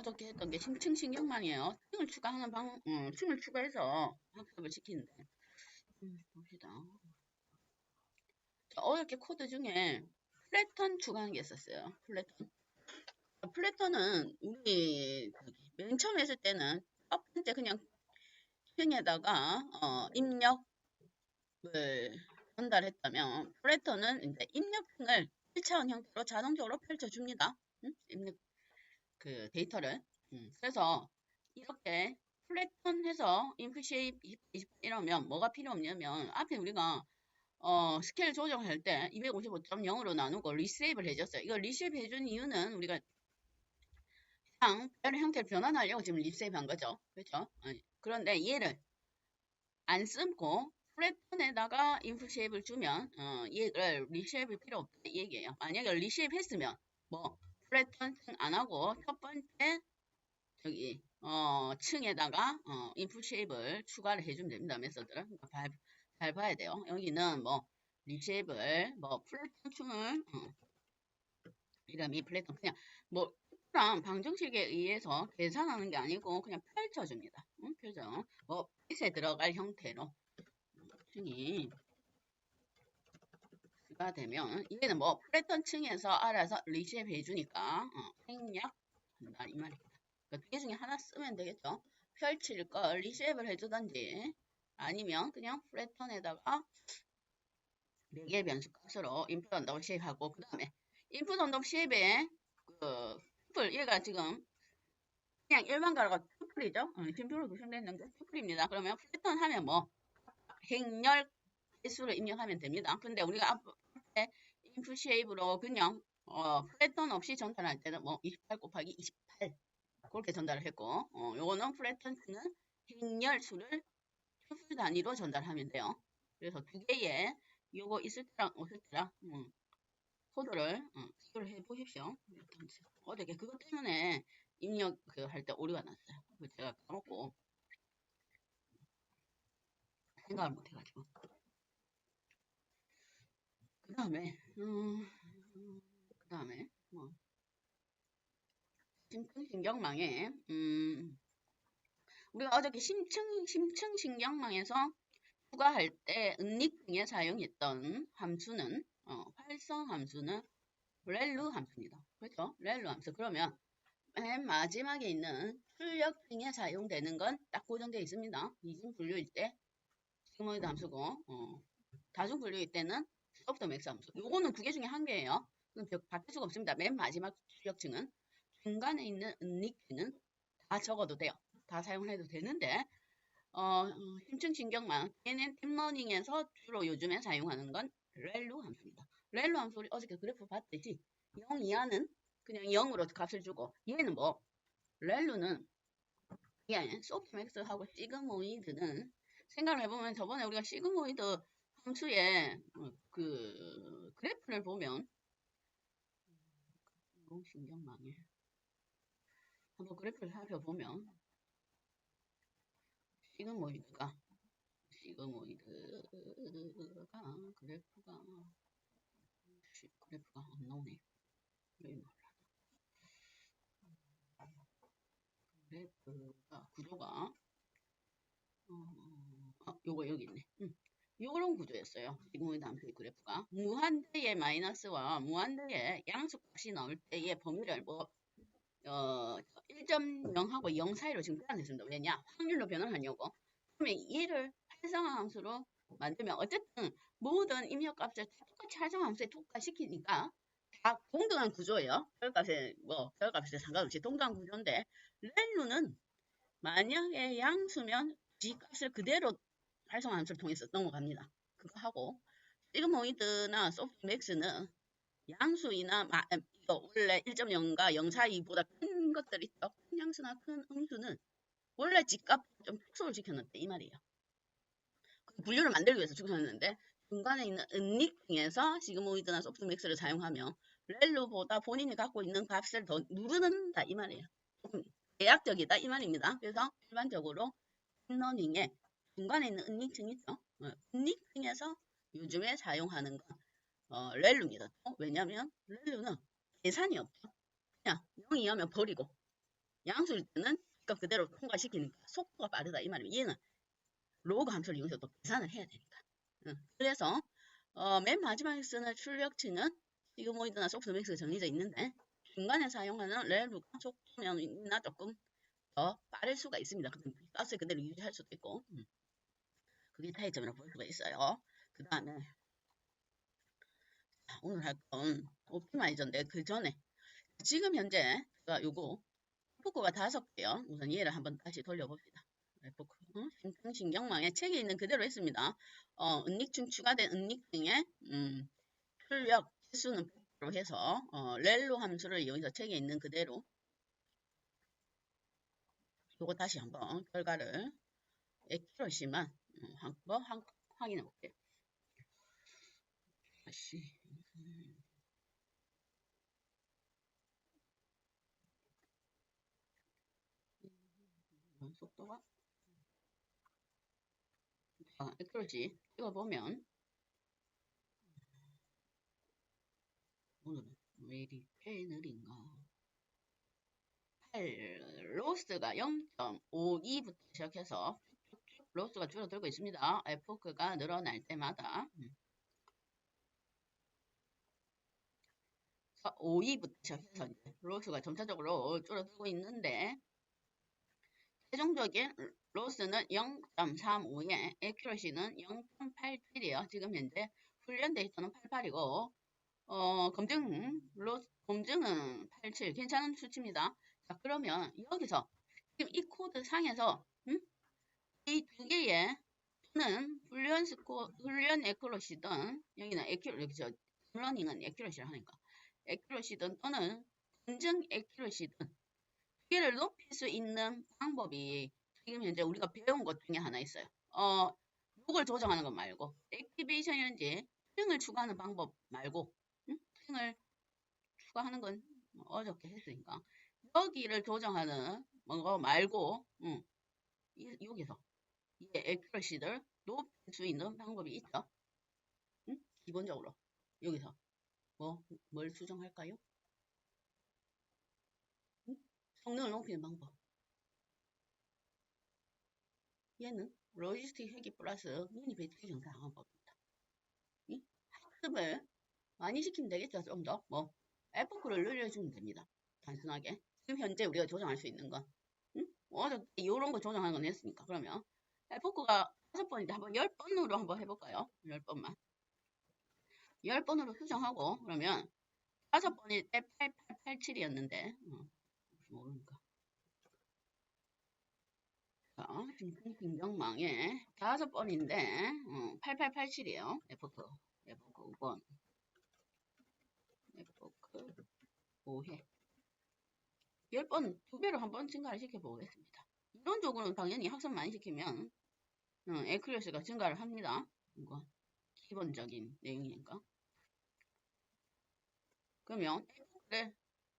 어저께 했던 게 심층 신경망이에요. 층을 추가해서 학습을 시키는데. 봅시다. 어저께 코드 중에 플래턴 추가하는 게 있었어요. 플래턴은 우리 맨 처음 했을 때는 첫 번째 그냥 층에다가 입력을 전달했다면 플래턴은 이제 입력층을 1차원 형태로 자동적으로 펼쳐줍니다. 입력 그 데이터를. 그래서 이렇게 플래턴해서 인풋 쉐입 20 이러면 뭐가 필요 없냐면 앞에 우리가 스케일 조정할 때 255.0으로 나누고 리쉐입을 해줬어요. 이거 리쉐입 해준 이유는 우리가 그냥 별의 형태를 변환하려고 지금 리쉐입 한 거죠. 그렇죠? 그런데 얘를 안 쓰고 플래턴에다가 인풋 쉐입을 주면 얘를 리쉐입이 필요 없다 이 얘기예요. 만약에 리쉐입 했으면 뭐 플래턴 안 하고 첫 번째 저기 층에다가 인풋 쉐입을 추가를 해주면 됩니다. 메서드를 잘 봐야 돼요. 여기는 뭐 리쉐입을 뭐 플래턴 층을 이름이 플래턴 그냥 뭐 특별한 방정식에 의해서 계산하는 게 아니고 그냥 펼쳐줍니다. 펼쳐 뭐 빛에 들어갈 형태로 층이 가 되면 얘는 뭐 플래턴 층에서 알아서 리쉐입 해주니까 생략 한다 이 말입니다. 두 개 중에 하나 쓰면 되겠죠. 펼칠 걸 리쉐입을 해주던지 아니면 그냥 플래턴에다가 4개의 변수 값으로 인풋 언더바 쉐입하고 그 다음에 인풋 언더바 쉐입에 그 튜플 얘가 지금 그냥 일반 가로가 튜플이죠. 심표로 구성됐는데 튜플입니다. 그러면 플래턴 하면 뭐 행렬 개수를 입력하면 됩니다. 근데 우리가 앞에 인풋 쉐입으로 그냥 플래턴 없이 전달할 때는 뭐 28 곱하기 28 그렇게 전달을 했고 요거는 플래턴은 행렬수를 튜플 단위로 전달하면 돼요. 그래서 두 개의 요거 있을 때랑 없을 때랑 코드를 비교를 해 보십시오. 어저께 그것 때문에 입력 할 때 오류가 났어요. 제가 까먹고 생각을 못 해가지고. 그 다음에 뭐 심층신경망에 우리가 어저께 심층신경망에서 추가할 때 은닉 등에 사용했던 함수는 활성 함수는 렐루 함수입니다. 그렇죠? 렐루 함수. 그러면 맨 마지막에 있는 출력 등에 사용되는 건 딱 고정되어 있습니다. 이중 분류일 때 시그모이드 함수고 다중 분류일 때는 소프트맥스 함수. 요거는 두 개 중에 한 개예요. 그럼 바뀔 수가 없습니다. 맨 마지막 출력층은 중간에 있는 은닉는 다 적어도 돼요. 다 사용해도 되는데 심층신경망 얘는 딥러닝에서 주로 요즘에 사용하는 건 렐루 함수입니다. 렐루 함수 우리 어저께 그래프 봤듯이 0 이하는 그냥 0으로 값을 주고 얘는 뭐 렐루는 예, 소프트맥스하고 시그모이드는 생각을 해보면 저번에 우리가 시그모이드 함수의 그 그래프를 보면 신경망에 한번 그래프를 살펴보면 시그모이드가 그래프가 안 나오네. 여기 그래프가 구조가 요거 여기 있네. 요런 구조였어요. 시그모이드 함수의 그래프가 무한대의 마이너스와 무한대의 양수값이 나올 때의 범위를 뭐 1.0하고 0 사이로 지금 표현했습니다. 왜냐? 확률로 변환하려고. 그러면 얘를 활성화 함수로 만들면 어쨌든 모든 입력값을 똑같이 활성화 함수에 특화시키니까 다 동등한 구조예요. 별값에 상관없이 동등한 구조인데 렐루는 만약에 양수면 G값을 그대로 활성화 함수를 통해서 넘어갑니다. 그거 하고 시그모이드나 소프트맥스는 양수이나 이거 원래 1.0과 0 사이보다 큰 것들 있죠. 큰 양수나 큰 음수는 원래 G값 좀 축소를 시켰는데 이 말이에요. 그 분류를 만들기 위해서 축소했는데 중간에 있는 은닉 중에서 시그모이드나 소프트맥스를 사용하며 렐루보다 본인이 갖고 있는 값을 더 누르는다 이 말이에요. 조금 대략적이다 이 말입니다. 그래서 일반적으로 딥러닝에 중간에 있는 은닉층 있죠. 은닉층에서 요즘에 사용하는 건 렐루입니다. 왜냐하면 렐루는 계산이 없죠. 그냥 0 이하면 버리고 양수일 때는 값 그대로 통과시키니까 속도가 빠르다 이 말이에요. 얘는 로그 함수를 이용해서 또 계산을 해야 되니까. 그래서 맨 마지막에 쓰는 출력치는 시그모이드나 소프트맥스가 정해져 있는데 중간에 사용하는 렐루가 속도면이나 조금 더 빠를 수가 있습니다. 가스 그대로 유지할 수도 있고 그게 차이점이라고 볼 수가 있어요. 그 다음에 오늘 할 건 옵티마이저인데 그 전에 지금 현재 제가 요거 에포크가 5개요. 우선 얘를 한번 다시 돌려봅시다. 에포크 신경망에 책에 있는 그대로 했습니다. 은닉중 추가된 은닉 등의 출력 개수는 100%로 해서 렐로 함수를 이용해서 책에 있는 그대로 요거 다시 한번 결과를 액큐러시만 한번 확인해 볼게요. 다시 속도가 액큐러시 찍어보면 오늘은 왜 이렇게 느린가? 로스가 0.52부터 시작해서 로스가 줄어들고 있습니다. 에포크가 늘어날 때마다 52부터 시작해서 로스가 점차적으로 줄어들고 있는데 최종적인 로스는 0.35에 액큐러시는 0.87이에요. 지금 현재 훈련 데이터는 88이고 검증은 87 괜찮은 수치입니다. 자 그러면 여기서 지금 이 코드 상에서 이 두 개의 또는 훈련 액큐러시든 여기는 액큐러시 러닝은 액큐러시를 하니까 액큐러시든 또는 검증 액큐러시든 두 개를 높일 수 있는 방법이 지금 현재 우리가 배운 것 중에 하나 있어요. 요걸 조정하는 것 말고 액티베이션이든지 스트링을 추가하는 방법 말고 스트링을 추가하는 건 어저께 했으니까 여기를 조정하는 거 말고 여기서 이 액큐러시를 높일 수 있는 방법이 있죠. 기본적으로 여기서 뭘 수정할까요? 성능을 높이는 방법. 얘는 로지스틱 회귀 플러스 미니 배터리 정상 방법입니다. 학습을 많이 시키면 되겠죠. 좀 더 에포크를 늘려주면 됩니다. 단순하게 지금 현재 우리가 조정할 수 있는 건 어저께 이런 거 조정하는 건 했으니까 그러면 에포크가 5번인데 한번 10번으로 한번 해볼까요? 10번만 10번으로 수정하고 그러면 5번일 때 8887이었는데 모르니까 지금 김정망에 5번인데 8887이에요. 에포크 5번 에포크 5회 10번 2배로 한번 증가를 시켜보겠습니다. 이론적으로는 당연히 학습 많이 시키면 에큐러시가 증가를 합니다. 이거 기본적인 내용이니까. 그러면 에포크를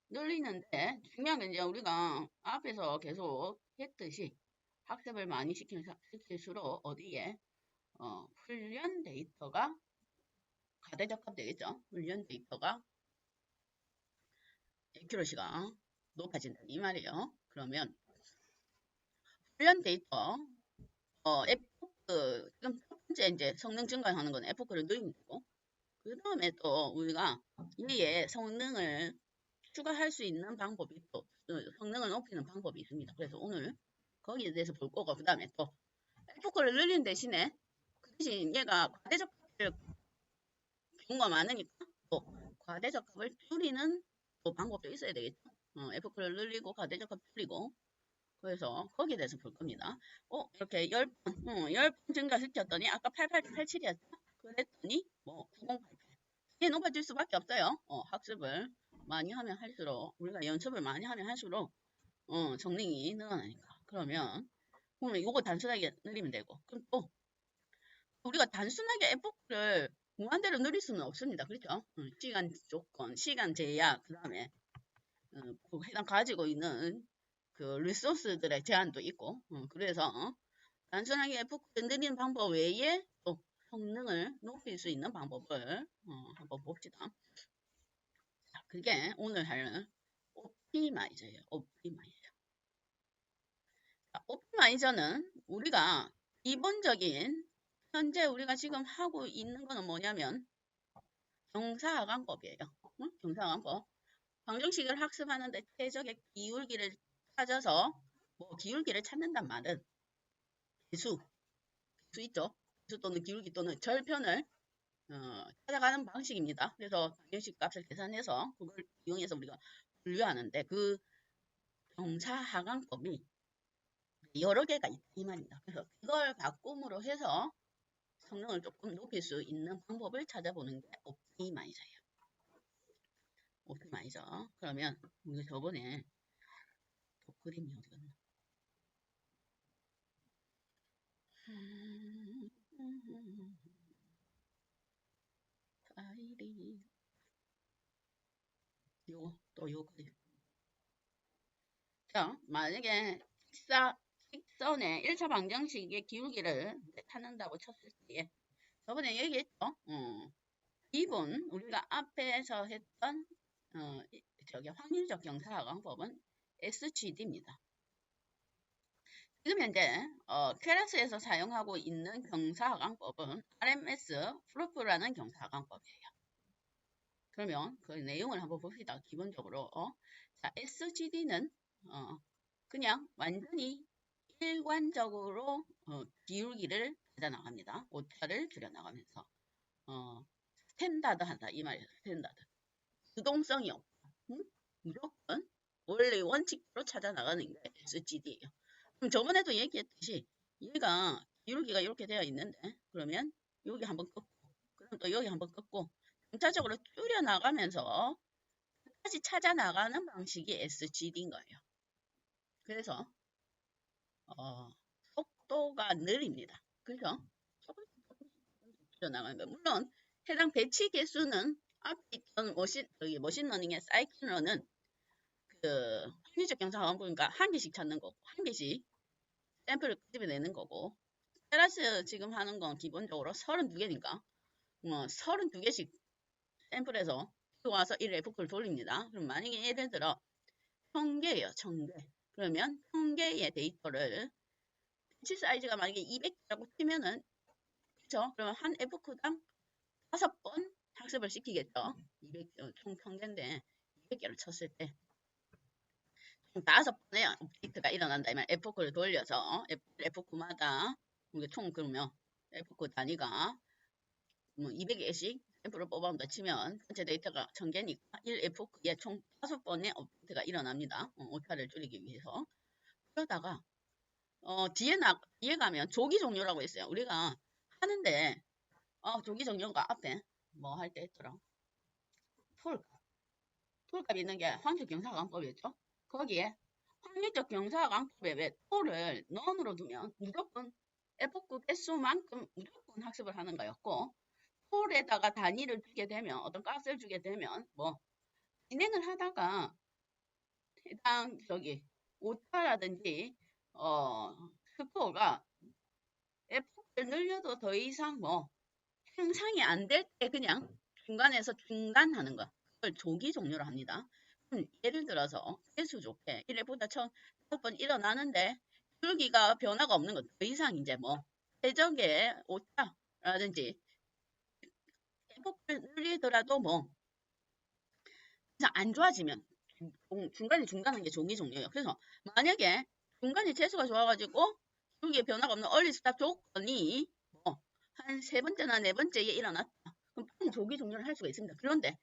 늘리는데 중요한 건 이제 우리가 앞에서 계속 했듯이 학습을 많이 시킬수록 어디에 훈련 데이터가 가대적합 되겠죠. 훈련 데이터가 에큐러시가 높아진다 이 말이에요. 그러면 훈련 데이터 에포크 지금 첫 번째 이제 성능 증가하는 건 에포크를 늘리면 되고 그 다음에 또 우리가 얘의 성능을 추가할 수 있는 방법이 또 성능을 높이는 방법이 있습니다. 그래서 오늘 거기에 대해서 볼 거고 그 다음에 또 에포크를 늘리는 대신에 그 대신 얘가 과대적합을 경우가 많으니까 또 과대적합을 줄이는 또 방법도 있어야 되겠죠. 에포크를 늘리고 과대적합 줄이고 그래서 거기에 대해서 볼 겁니다. 이렇게 10번 증가시켰더니 아까 8887이었죠? 그랬더니 9088. 이게 높아질 수밖에 없어요. 학습을 많이 하면 할수록 우리가 연습을 많이 하면 할수록 성능이 늘어나니까. 그러면 이거 단순하게 늘리면 되고 그럼 또 우리가 단순하게 에포크를 무한대로 늘릴 수는 없습니다. 그렇죠? 시간 조건, 시간 제약, 그 다음에 해당 가지고 있는 그 리소스들의 제한도 있고 그래서 단순하게 에포크를 늘리는 방법 외에 또 성능을 높일 수 있는 방법을 한번 봅시다. 자, 그게 오늘 할 옵티마이저예요. 옵티마이저. 옵티마이저는 우리가 기본적인 현재 우리가 지금 하고 있는 거는 뭐냐면 경사하강법이에요. 응? 경사하강법. 방정식을 학습하는데 최적의 기울기를 찾아서 뭐 기울기를 찾는단 말은 개수 있죠. 개수 또는 기울기 또는 절편을 찾아가는 방식입니다. 그래서 방정식 값을 계산해서 그걸 이용해서 우리가 분류하는데 그 경사하강법이 여러 개가 있다 이 말입니다. 그래서 그걸 바꿈으로 해서 성능을 조금 높일 수 있는 방법을 찾아보는 게 옵티마이저예요. 옵티마이저. 그러면 우리 저번에 그림이 어디 갔나? 파일이 요 그림. 자, 만약에 직선의 1차 방정식의 기울기를 찾는다고 쳤을 때 저번에 얘기했죠? 기본 우리가 앞에서 했던 확률적 경사하강법은 SGD입니다. 지금 현재 퀘라스에서 사용하고 있는 경사하강법은 RMS 프로프라는 경사하강법이에요. 그러면 그 내용을 한번 봅시다. 기본적으로 자, SGD는 그냥 완전히 일관적으로 기울기를 찾아나갑니다. 오차를 줄여나가면서 스탠다드하다 이 말이에요. 스탠다드. 유동성이 없다. 응? 무조건 원래 원칙대로 찾아나가는 게 SGD예요. 그럼 저번에도 얘기했듯이 얘가 기울기가 이렇게 되어 있는데 그러면 여기 한번 꺾고 그럼 또 여기 한번 꺾고 점차적으로 줄여나가면서 끝까지 찾아나가는 방식이 SGD인 거예요. 그래서 속도가 느립니다. 그래서 조금씩 줄여나가는 거예요. 물론 해당 배치 개수는 앞에 있던 머신러닝의 사이클러는 그 합리적 경사하강법이니까 한 개씩 찾는 거고 한 개씩 샘플을 끄집어내는 거고 테라스 지금 하는 건 기본적으로 32개니까 32개씩 샘플에서 와서 1F를 돌립니다. 그럼 만약에 예를 들어 1000개예요. 1000개. 그러면 1000개의 데이터를 배치 사이즈가 만약에 200개라고 치면은 그렇죠? 그러면 한 F당 5번 학습을 시키겠죠. 200, 총 1000개인데 200개를 쳤을 때 총 5번의 업데이트가 일어난다. 이말 F를 돌려서 F마다 우리가 총 그러면 F 단위가 200개씩 샘플을 뽑아온다 치면 전체 데이터가 1000개니까 1F에 총 5번의 업데이트가 일어납니다. 오차를 줄이기 위해서. 그러다가 뒤에 가면 조기 종료라고 있어요. 우리가 하는데 조기 종료가 앞에 뭐 할 때 했더라. 톨값 있는 게 확률적 경사강법이었죠. 거기에 확률적 경사강법에 왜 톨을 넌으로 두면 무조건 F9 개수만큼 무조건 학습을 하는 거였고 톨에다가 단위를 주게 되면 어떤 값을 주게 되면 뭐 진행을 하다가 해당 오차라든지 스코어가 F를 늘려도 더 이상 뭐 향상이 안 될 때 그냥 중간에서 중단하는 거. 그걸 조기 종료를 합니다. 예를 들어서 개수 좋게 1회보다 1000번 일어나는데 기울기가 변화가 없는 것. 더 이상 이제 뭐 최적의 오차라든지 F를 늘리더라도 뭐 그냥 안 좋아지면 중간에 중단하는 게 조기 종료예요. 그래서 만약에 중간에 재수가 좋아가지고 기울기에 변화가 없는 얼리 스탑 조건이 뭐 한 세 번째나 네 번째에 일어났다. 그럼 빨리 조기 종료를 할 수가 있습니다. 그런데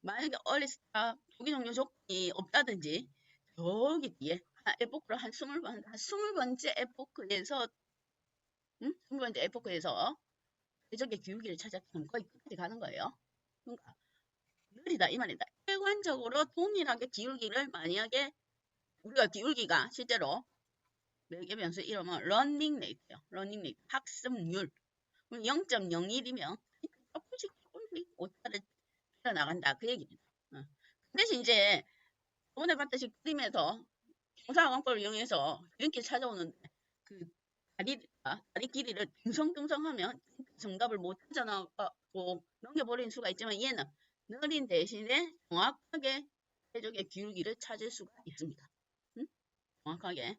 만약에 얼리 스탑 조기 종료 조건이 없다든지 저기 뒤에 에포크를 한 20번, 한 20번째 에포크에서 20번째 에포크에서 최적의 기울기를 찾았으면 거의 끝까지 가는 거예요. 그러니까 느리다 이 말이다. 일관적으로 동일하게 기울기를 만약에 우리가 기울기가 실제로 매개 변수 이름은 러닝 레이트요. 러닝 레이트 학습률 0.01이면 조금씩 오차를 줄여나간다 그 얘기입니다. 그 대신 이제 저번에 봤듯이 그림에서 경사하강법을 이용해서 지름길 찾아오는데 그 다리 길이를 듬성듬성하면 정답을 못 찾아나가고 넘겨버리는 수가 있지만 얘는 느린 대신에 정확하게 최적의 기울기를 찾을 수가 있습니다. 정확하게.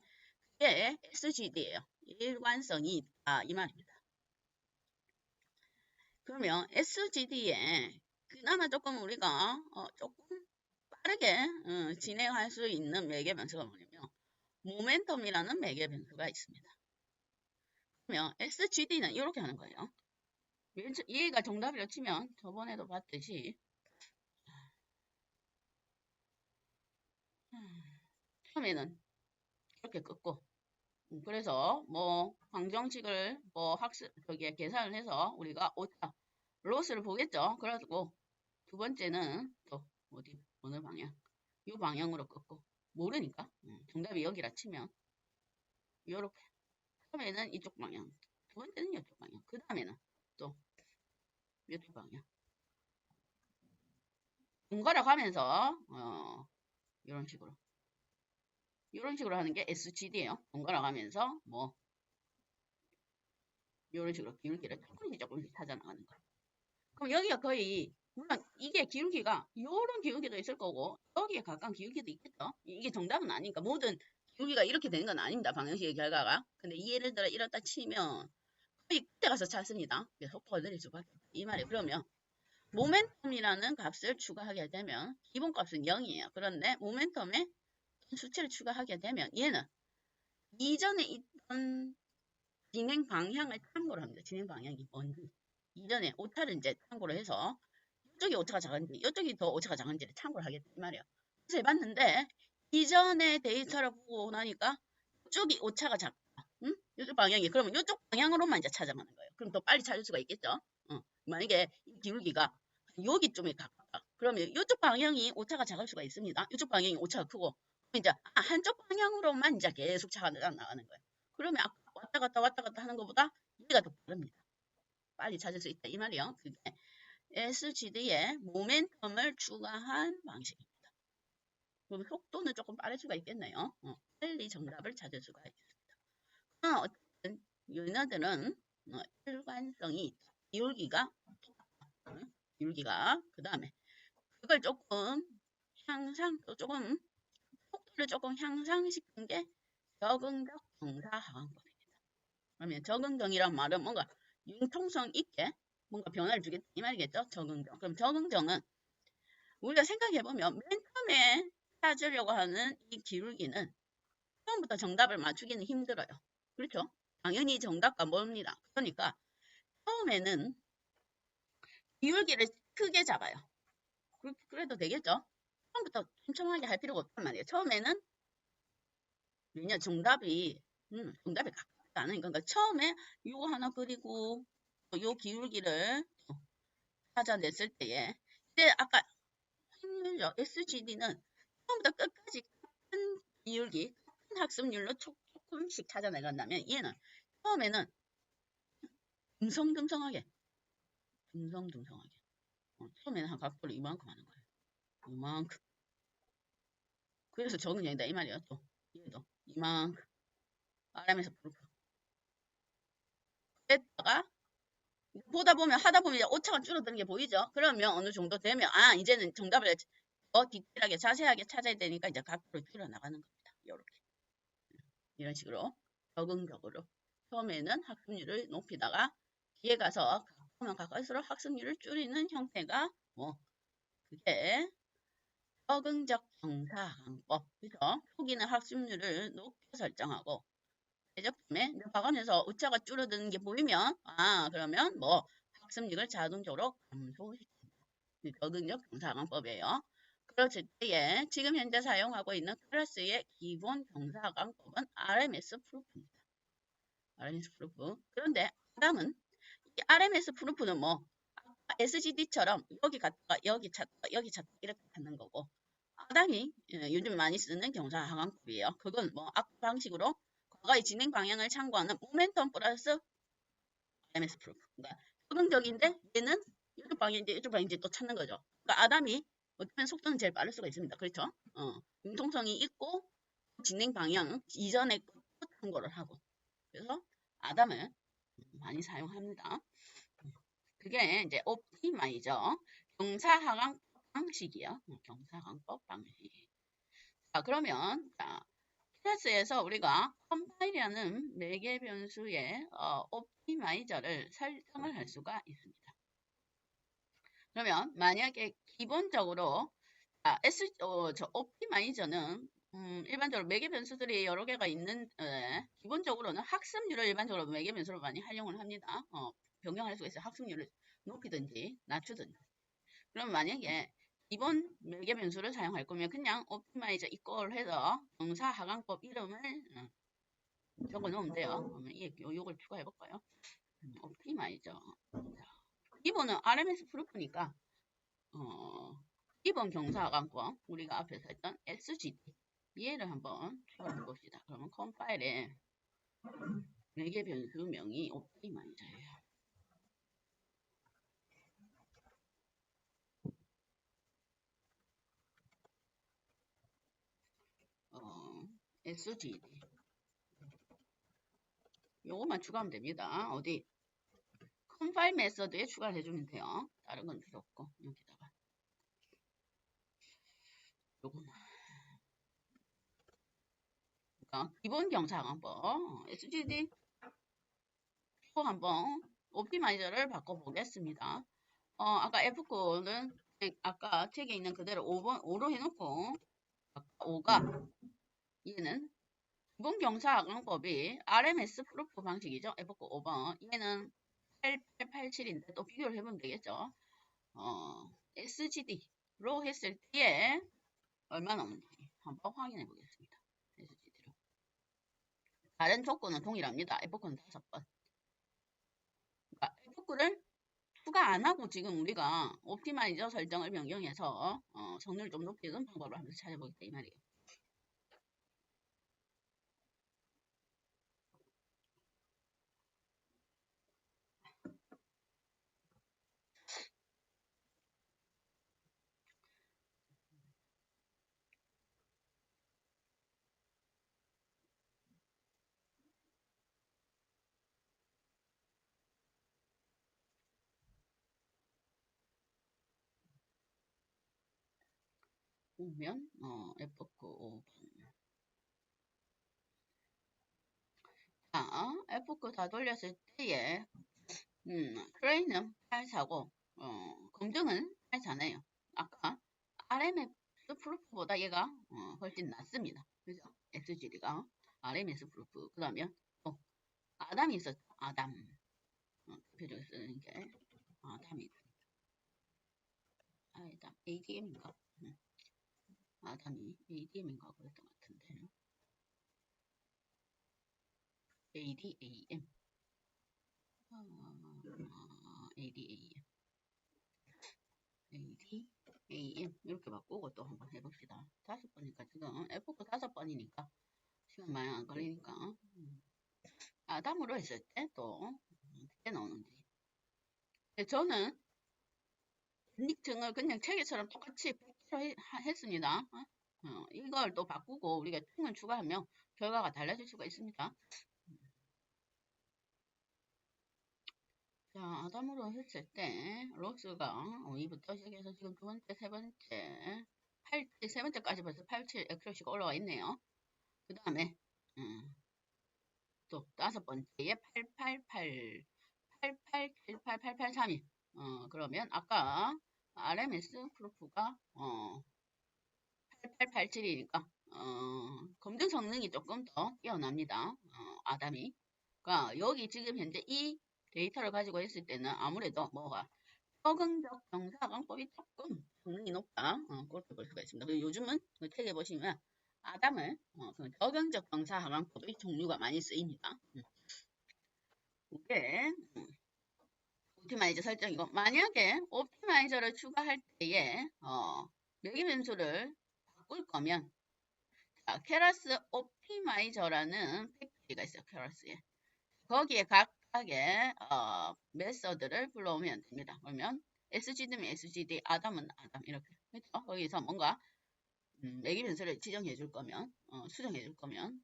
이게 SGD예요. 일관성이 있다 이 말입니다. 그러면 SGD에 그나마 조금 우리가 조금 빠르게 진행할 수 있는 매개 변수가 뭐냐면 모멘텀이라는 매개 변수가 있습니다. 그러면 SGD는 이렇게 하는 거예요. 얘가 정답이라고 치면 저번에도 봤듯이 처음에는 이렇게 끊고 그래서 뭐 방정식을 뭐 저기 계산을 해서 우리가 오차 로스를 보겠죠. 그래가지고 두 번째는 또 어느 방향? 이 방향으로 끊고 모르니까 정답이 여기라 치면 이렇게 처음에는 이쪽 방향, 두 번째는 이쪽 방향, 그 다음에는 또 이쪽 방향 번갈아 가면서 이런 식으로 하는 게 SGD예요. 번갈아 가면서 뭐 이런 식으로 기울기를 조금씩 찾아 나가는 거예요. 그럼 여기가 거의 물론 이게 기울기가 이런 기울기도 있을 거고 여기에 가까운 기울기도 있겠죠. 이게 정답은 아니니까 모든 기울기가 이렇게 되는 건 아닙니다. 방정식의 결과가. 근데 예를 들어 이렇다 치면 거의 그때 가서 찾습니다. 속도가 느릴 수밖에 없다. 이 말이 그러면 모멘텀이라는 값을 추가하게 되면 기본값은 0이에요. 그런데 모멘텀에 수치를 추가하게 되면 얘는 이전에 있던 진행 방향을 참고로 합니다. 진행 방향이 뭔지. 이전에 오차를 이제 참고로 해서 이쪽이 오차가 작은지 이쪽이 더 오차가 작은지를 참고를 하겠다 이 말이에요. 그래서 해봤는데 이전의 데이터를 보고 나니까 이쪽이 오차가 작다. 응? 이쪽 방향이 그러면 이쪽 방향으로만 이제 찾아가는 거예요. 그럼 더 빨리 찾을 수가 있겠죠. 만약에 이 기울기가 여기쯤에 가깝다. 그러면 이쪽 방향이 오차가 작을 수가 있습니다. 이쪽 방향이 오차가 크고 이제 한쪽 방향으로만 이제 계속 차가 나가는 거예요. 그러면 아까 왔다 갔다 하는 것보다 얘가 더 빠릅니다. 빨리 찾을 수 있다 이 말이에요. 그게 SGD에 모멘텀을 추가한 방식입니다. 그럼 속도는 조금 빠를 수가 있겠네요. 빨리 정답을 찾을 수가 있습니다. 어쨌든 얘네들은 일관성이 있다. 기울기가 그 다음에 그걸 조금 속도를 조금 향상시킨 게 적응적 정사하강법입니다. 그러면 적응정이란 말은 뭔가 융통성 있게 뭔가 변화를 주겠다 이 말이겠죠. 적응정. 그럼 적응정은 우리가 생각해보면 맨 처음에 찾으려고 하는 이 기울기는 처음부터 정답을 맞추기는 힘들어요. 그렇죠? 당연히 정답과 멉니다. 그러니까 처음에는 기울기를 크게 잡아요. 그래도 되겠죠? 처음부터 촘촘하게 할 필요가 없단 말이에요. 처음에는 왜냐 정답이 가깝지 않으니까 그러니까 처음에 이거 하나 그리고 요 기울기를 찾아냈을 때에 이제 아까 확률적 SGD는 처음부터 끝까지 같은 기울기, 같은 학습률로 조금씩 찾아내간다면 얘는 처음에는 듬성듬성하게 처음에는 한 각도를 이만큼 하는 거예요. 이만큼. 그래서 적은 양이다 이 말이에요. 또 얘도 이만큼 RM에서 프루프. 그랬다가 하다 보면 이제 오차가 줄어드는 게 보이죠? 그러면 어느 정도 되면 이제는 정답을 더 디테일하게 자세하게 찾아야 되니까 이제 각도를 줄여 나가는 겁니다. 이렇게 이런 식으로 적응적으로 처음에는 학습률을 높이다가 뒤에 가서 가까우면 가까울수록 학습률을 줄이는 형태가 그게 적응적 정사강법. 그죠? 초기는 학습률을 높게 설정하고 대적점에 봐가면서 오차가 줄어드는 게 보이면 그러면 학습률을 자동적으로 감소시킨다. 적응적 정사강법이에요. 그렇을 때에 지금 현재 사용하고 있는 클래스의 기본 정사강법은 RMS 프루프입니다. RMS 프루프. 그런데 아담은 이 RMS 프루프는 SGD처럼 여기 갔다가 여기 찾다가 여기 찾다가 이렇게 찾는 거고 아담이 요즘 많이 쓰는 경사하강법이에요. 그건 아까 방식으로 과거의 진행 방향을 참고하는 모멘텀 플러스 RMS 프루프. 그러니까 적응적인데 얘는 이쪽 방향인지 또 찾는 거죠. 그러니까 아담이 어쩌면 속도는 제일 빠를 수가 있습니다. 그렇죠? 융통성이 있고 진행 방향 이전에 참고를 하고 그래서 아담을 많이 사용합니다. 그게 이제 옵티마이저 경사하강 방식이요. 경사강법 방식. 자 그러면 클래스에서 우리가 컴파일이라는 매개 변수의 옵티마이저를 설정을 할 수가 있습니다. 그러면 만약에 기본적으로 옵티마이저는 일반적으로 매개 변수들이 여러 개가 있는 기본적으로는 학습률을 일반적으로 매개 변수로 많이 활용을 합니다. 변경할 수가 있어요. 학습률을 높이든지 낮추든지. 그럼 만약에 기본 매개 변수를 사용할 거면 그냥 옵티마이저 이퀄 해서 정사 하강법 이름을 적어 놓으면 돼요. 그러면 이걸 추가해 볼까요? 옵티마이저. 기본은 RMS 프루프니까 기본 경사 하강법 우리가 앞에서 했던 SGD 얘를 한번 추가해 봅시다. 그러면 컴파일에 매개 변수명이 옵티마이저예요. SGD 요것만 추가하면 됩니다. 어디 컴파일 메서드에 추가를 해주면 돼요. 다른 건 필요 없고 여기다가 요거만 그러니까 기본 경사항법 SGD 또 한번 옵티마이저를 바꿔보겠습니다. 아까 F9는 아까 책에 있는 그대로 5로 해놓고 5가 얘는 기본 경사항법이 RMS 프루프 방식이죠. F9 5번 얘는 8887인데 또 비교를 해보면 되겠죠. SGD로 했을 때에 얼마 나오는지 한번 확인해 보겠습니다. SGD로. 다른 조건은 동일합니다. F9는 5번. 그러니까 F9를 추가 안 하고 지금 우리가 옵티마이저 설정을 변경해서 성능을 좀 높이는 방법을 한번 찾아보겠다 이 말이에요. 보면 F9 5번. 자, F9 다 돌렸을 때에 트레이는 8사고 검증은 8사네요. 아까 RMS 프루프보다 얘가 훨씬 낫습니다. 그죠? SGD가 RMS 프루프. 그 다음에 또 아담이 있었죠. 아담. 대표적으로 쓰는 게 아담이 ADM인가? 아담이 ADM인가 그랬던 것 같은데 ADAM ADAM ADAM 이렇게 바꾸고 또 한번 해봅시다. 5번이니까 지금 F9 5번이니까 시간 많이 안 걸리니까 아담으로 했을 때 또 어떻게 나오는지 저는 닉증을 그냥 체계처럼 똑같이 했습니다. 이걸 또 바꾸고 우리가 층을 추가하면 결과가 달라질 수가 있습니다. 자, 아담으로 했을 때 로스가 2부터 시작해서 지금 두 번째, 세 번째, 세 번째까지 벌써 87 액큐러시가 올라와 있네요. 그 다음에 또 5번째에 888, 8878, 8832 그러면 아까 RMS 프루프가 8887이니까 검증 성능이 조금 더 뛰어납니다. 아담이. 그러니까 여기 지금 현재 이 데이터를 가지고 있을 때는 아무래도 뭐가 적응적 경사광법이 조금 성능이 높다. 그렇게 볼 수가 있습니다. 그리고 요즘은 그 책에 보시면 아담을 그 적응적 경사하강법의 종류가 많이 쓰입니다. 이게 옵티마이저 설정이고 만약에 옵티마이저를 추가할 때에 매개 변수를 바꿀 거면 케라스 옵티마이저라는 패키지가 있어요. 케라스에 거기에 각각의 메서드를 불러오면 됩니다. 그러면 SGD면 SGD, 아담은 아담 이렇게 그렇죠? 거기서 뭔가 매개 변수를 지정해 줄 거면 수정해 줄 거면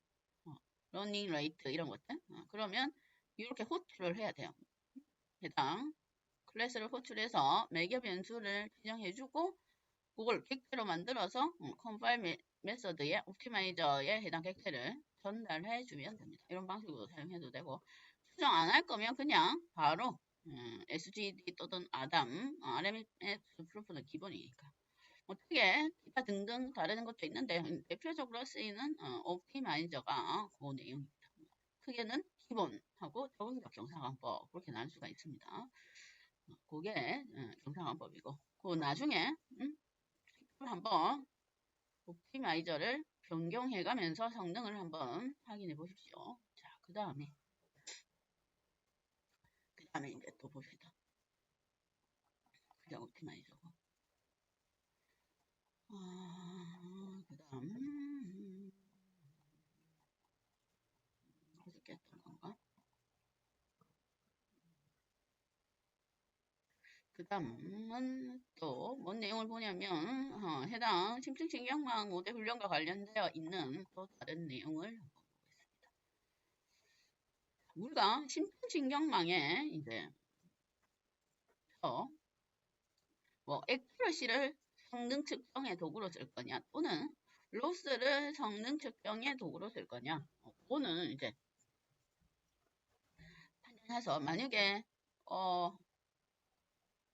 러닝 레이트 이런 것들 그러면 이렇게 호출을 해야 돼요. 해당 클래스를 호출해서 매개 변수를 지정해 주고 그걸 객체로 만들어서 컴파일 메서드의 옵티마이저에 해당 객체를 전달해 주면 됩니다. 이런 방식으로 사용해도 되고, 수정 안 할 거면 그냥 바로 SGD 또는 ADAM, RMS 프루프는 기본이니까. 어떻게 기타 등등 다른 것도 있는데 대표적으로 쓰이는 옵티마이저가 그 내용입니다. 크게는 기본하고 적응적 경상환법 그렇게 나눌 수가 있습니다. 그게 경상환법이고 그 나중에 한번 옵티마이저를 변경해가면서 성능을 한번 확인해 보십시오. 자, 그 다음에 이제 또 봅시다. 그게 옵티마이저고. 그 다음 어떻게 했던 건가? 그 다음은 또 뭔 내용을 보냐면 해당 심층신경망 모대 훈련과 관련되어 있는 또 다른 내용을 보겠습니다. 우리가 심층신경망에 이제 뭐 액큐러시를 성능 측정의 도구로 쓸 거냐 또는 로스를 성능 측정의 도구로 쓸 거냐 그거는 이제 판단해서 만약에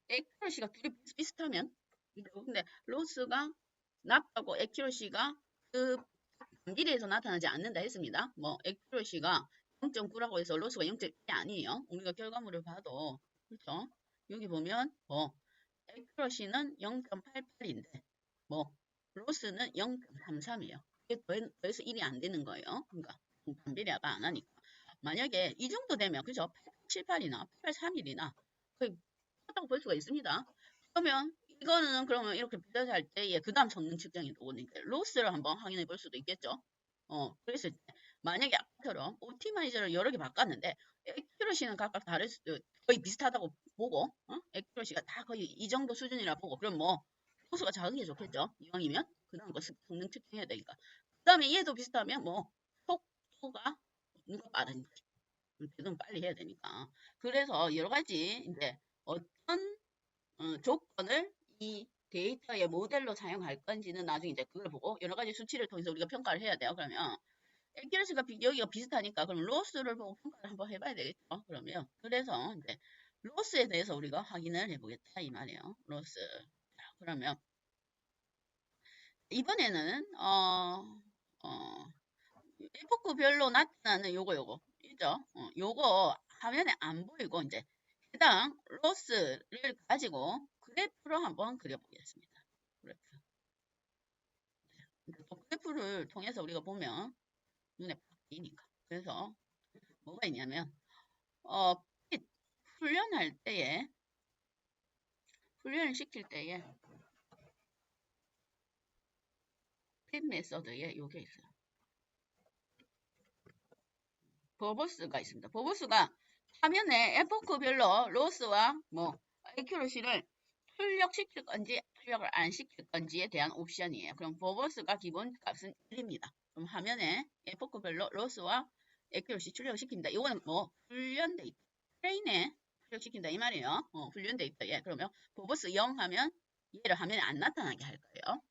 액큐러시가 둘이 비슷하면 근데 로스가 낮다고 액큐러시가 그 반비례해서 나타나지 않는다 했습니다. 뭐 액큐러시가 0.9라고 해서 로스가 0.1이 아니에요. 우리가 결과물을 봐도 그렇죠. 여기 보면 액큐러시는 0.88인데 뭐 로스는 0.33이에요. 이게 더해서 1이 안 되는 거예요. 그러니까 반비례가 안 하니까. 만약에 이 정도 되면 그죠? 878이나 831이나 거의 똑같다고 볼 수가 있습니다. 그러면 이거는 그러면 이렇게 비교할 때에 그 다음 성능 측정이 오니까 로스를 한번 확인해 볼 수도 있겠죠. 그랬을 때 만약에 아까처럼 옵티마이저를 여러 개 바꿨는데 액큐러시는 각각 다를 거의 비슷하다고 보고 액큐러시가 다 거의 이 정도 수준이라 보고 그럼 뭐 로스가 작은 게 좋겠죠. 이왕이면 그 다음 거 성능 측정해야 되니까. 그 다음에 얘도 비슷하면 뭐 속도가 누가 빠른지 그래도 빨리 해야 되니까. 그래서 여러 가지 이제 어떤 조건을 이 데이터의 모델로 사용할 건지는 나중에 이제 그걸 보고 여러 가지 수치를 통해서 우리가 평가를 해야 돼요. 그러면 액큐러시가 여기가 비슷하니까 그럼 로스를 보고 평가를 한번 해봐야 되겠죠. 그러면 그래서 이제 로스에 대해서 우리가 확인을 해보겠다 이 말이에요. 로스. 자, 그러면 이번에는 에포크별로 나타나는 요거 있죠? 요거 화면에 안 보이고 이제 해당 로스를 가지고 그래프로 한번 그려보겠습니다. 그래프. 또 그래프를 통해서 우리가 보면 눈에 팍 띄니까. 그래서 뭐가 있냐면 훈련할 때에 훈련을 시킬 때에 핏 메서드에 요게 있어요. 버버스가 있습니다. 버버스가 화면에 에포크별로 로스와 뭐 에큐러시를 출력시킬 건지 출력을 안 시킬 건지에 대한 옵션이에요. 그럼 버버스가 기본 값은 1입니다. 그럼 화면에 에포크별로 로스와 에큐러시 출력을 시킵니다. 이거는 뭐 훈련 데이터 트레인에 출력시킨다 이 말이에요. 훈련 데이터에 그러면 버버스 0 하면 얘를 화면에 안 나타나게 할 거예요.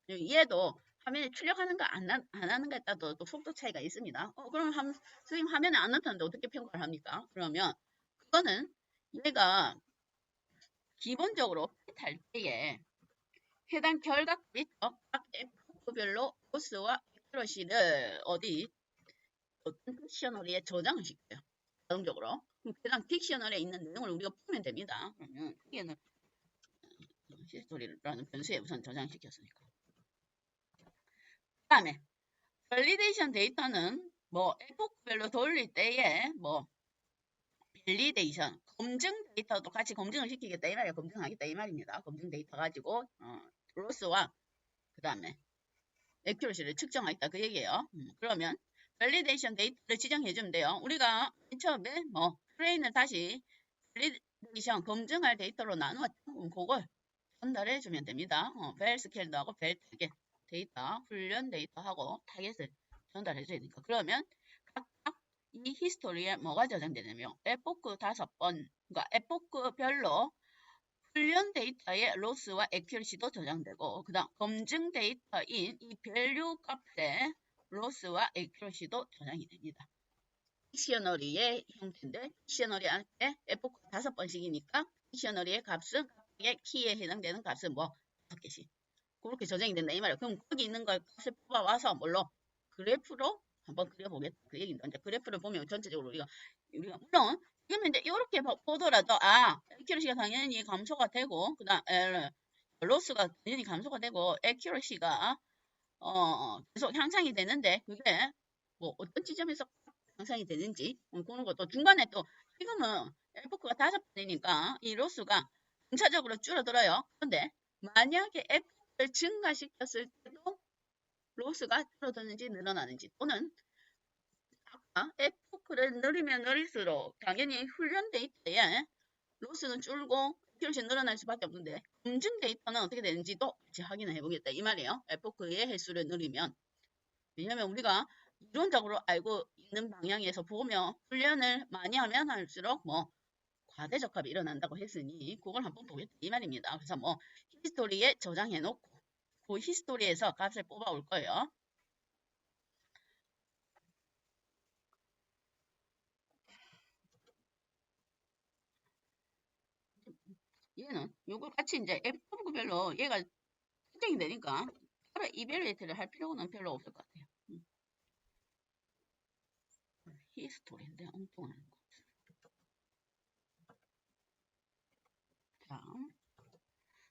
얘도 화면에 출력하는 거 안 하는 거에 따라 또 속도 차이가 있습니다. 그럼 선생님 화면에 안 나타나는데 어떻게 평가를 합니까? 그러면 그거는 얘가 기본적으로 할 때에 해당 결과값이 각 F별로 로스와 액큐러시를 어떤 픽셔널에 저장을 시켜요. 자동적으로. 해당 픽셔널에 있는 내용을 우리가 보면 됩니다. 그러면 여기에는 히스토리라는 변수에 우선 저장시켰으니까. 그 다음에 밸리데이션 데이터는 뭐 에포크별로 돌릴 때에 뭐 밸리데이션 검증 데이터도 같이 검증을 시키겠다 이 말이에요. 검증하겠다 이 말입니다. 검증 데이터 가지고 로스와 그 다음에 액큐러시를 측정하겠다 그 얘기예요. 그러면 밸리데이션 데이터를 지정해주면 돼요. 우리가 맨 처음에 뭐 트레인을 다시 밸리데이션 검증할 데이터로 나누었죠. 그걸 전달해주면 됩니다. 벨 스캔도 벨 타겟 데이터, 훈련 데이터하고 타겟을 전달해줘야 되니까. 그러면 각각 이 히스토리에 뭐가 저장되냐면 에포크 5번, 그러니까 에포크별로 훈련 데이터의 로스와 액큐러시도 저장되고 그 다음 검증 데이터인 이 밸류 값의 로스와 액큐러시도 저장이 됩니다. 딕셔너리의 형태인데 딕셔너리 안에 에포크 5번씩이니까 딕셔너리의 값은 각각의 키에 해당되는 값은 뭐 5개씩 그렇게 저장이 된다 이 말이에요. 그럼 거기 있는 걸 값을 뽑아와서 뭘로 그래프로 한번 그려보겠다 그 얘기입니다. 이제 그래프를 보면 전체적으로 우리가 물론 지금 이제 이렇게 보더라도 액큐러시가 당연히 감소가 되고 그다음 로스가 당연히 감소가 되고 액큐러시가 계속 향상이 되는데 그게 뭐 어떤 지점에서 향상이 되는지 그런 것도 중간에 또 지금은 에포크가 5번이니까 이 로스가 점차적으로 줄어들어요. 그런데 만약에 에포크를 증가시켰을 때도 로스가 줄어드는지 늘어나는지 또는 에포크를 늘리면 늘릴수록 당연히 훈련 데이터에 로스는 줄고 액큐러시 늘어날 수밖에 없는데 검증 데이터는 어떻게 되는지도 같이 확인을 해보겠다 이 말이에요. 에포크의 횟수를 늘리면 왜냐하면 우리가 이론적으로 알고 있는 방향에서 보면 훈련을 많이 하면 할수록 뭐 과대적합이 일어난다고 했으니 그걸 한번 보겠다 이 말입니다. 그래서 뭐 히스토리에 저장해 놓고 그 히스토리에서 값을 뽑아 올 거예요. 얘는 요거 같이 이제 F별로 얘가 설정이 되니까 따로 이벨리티를 할 필요는 별로 없을 것 같아요. 히스토리인데 엉뚱한 거. 자,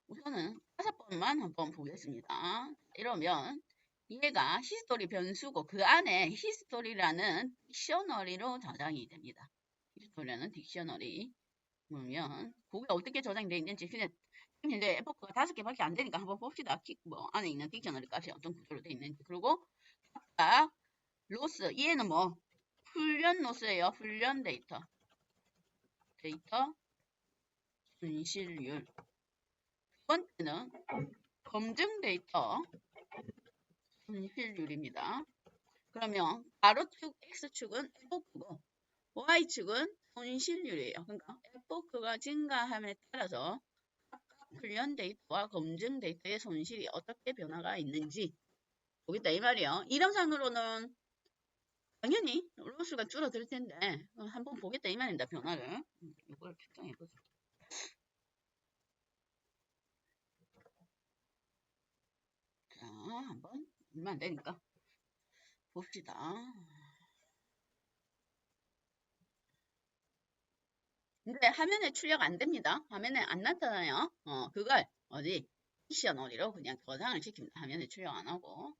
우선은 5번만 한번 보겠습니다. 이러면 얘가 히스토리 변수고 그 안에 히스토리라는 딕셔너리로 저장이 됩니다. 히스토리라는 딕셔너리 보면 그게 어떻게 저장되어 있는지 그냥 이제 에포크가 5개밖에 안 되니까 한번 봅시다. 뭐 안에 있는 딕셔너리 값이 어떤 구조로 되어 있는지 그리고 각각 로스 얘는 뭐 훈련 로스예요. 훈련 데이터 손실률 두 번째는 검증 데이터 손실률입니다. 그러면 가로축 X축은 에포크고 Y축은 손실률이에요. 그러니까 에포크가 증가함에 따라서 훈련 데이터와 검증 데이터의 손실이 어떻게 변화가 있는지 보겠다 이 말이에요. 이름상으로는 당연히 로스가 줄어들 텐데 한번 보겠다 이 말입니다. 변화를 이걸 측정해 보죠. 자 한번 얼마 안 되니까 봅시다. 근데 화면에 출력 안 됩니다. 화면에 안 나타나요. 그걸 어디 딕셔너리로 그냥 저장을 시킵니다. 화면에 출력 안 하고.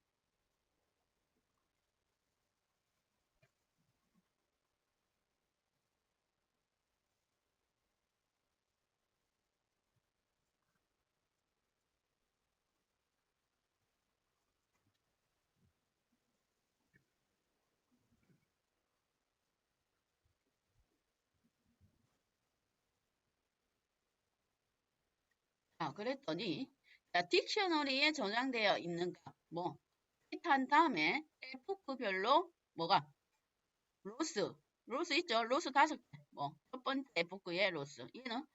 그랬더니 자, 딕셔너리에 저장되어 있는 값, 뭐 한 다음에 에포크별로 뭐가 로스 있죠? 로스 5개. 뭐 첫 번째 에포크의 로스. 얘는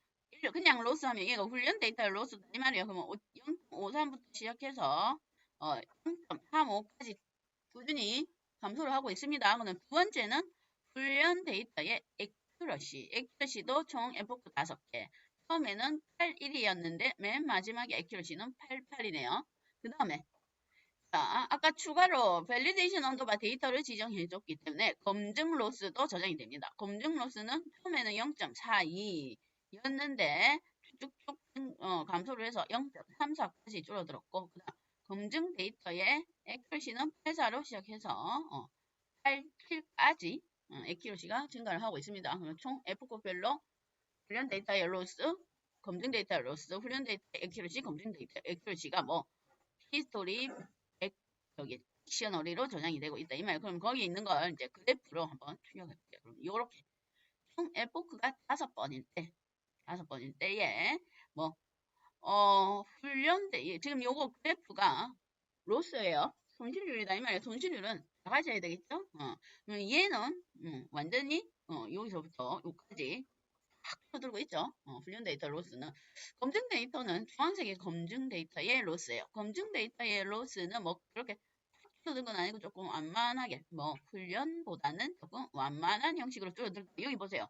그냥 로스 하면 얘가 훈련 데이터 로스 이 말이에요. 그러면 0.53부터 시작해서 0.35까지 꾸준히 감소를 하고 있습니다. 그럼 두 번째는 훈련 데이터의 액큐러시도 총 에포크 5개. 처음에는 81이었는데 맨 마지막에 액큐러시는 88이네요. 그 다음에 아까 추가로 밸리데이션 언더바 데이터를 지정해줬기 때문에 검증 로스도 저장이 됩니다. 검증 로스는 처음에는 0.42였는데 쭉쭉 감소를 해서 0.34까지 줄어들었고 그 다음 검증 데이터의 액큐러시는 84로 시작해서 87까지 액큐러시가 증가를 하고 있습니다. 총 F급별로 훈련 데이터의 로스, 검증 데이터의 로스, 훈련 데이터 액큐러시, 검증 데이터 액큐러시가 뭐 히스토리 여기 딕셔너리로 저장이 되고 있다. 이 말. 그럼 거기 있는 걸 이제 그래프로 한번 출력해 볼게요. 그럼 요렇게 총 에포크가 5번일 때에 뭐 훈련 때 지금 요거 그래프가 로스예요. 손실률이다 이 말이에요. 손실률은 작아져야 되겠죠? 그럼 얘는 완전히 여기서부터 여기까지 확 줄어들고 있죠. 훈련 데이터 로스는. 검증 데이터는 주황색이 검증 데이터의 로스예요. 검증 데이터의 로스는 뭐 그렇게 줄어든 건 아니고 조금 완만하게 뭐 훈련보다는 조금 완만한 형식으로 줄어들. 여기 보세요.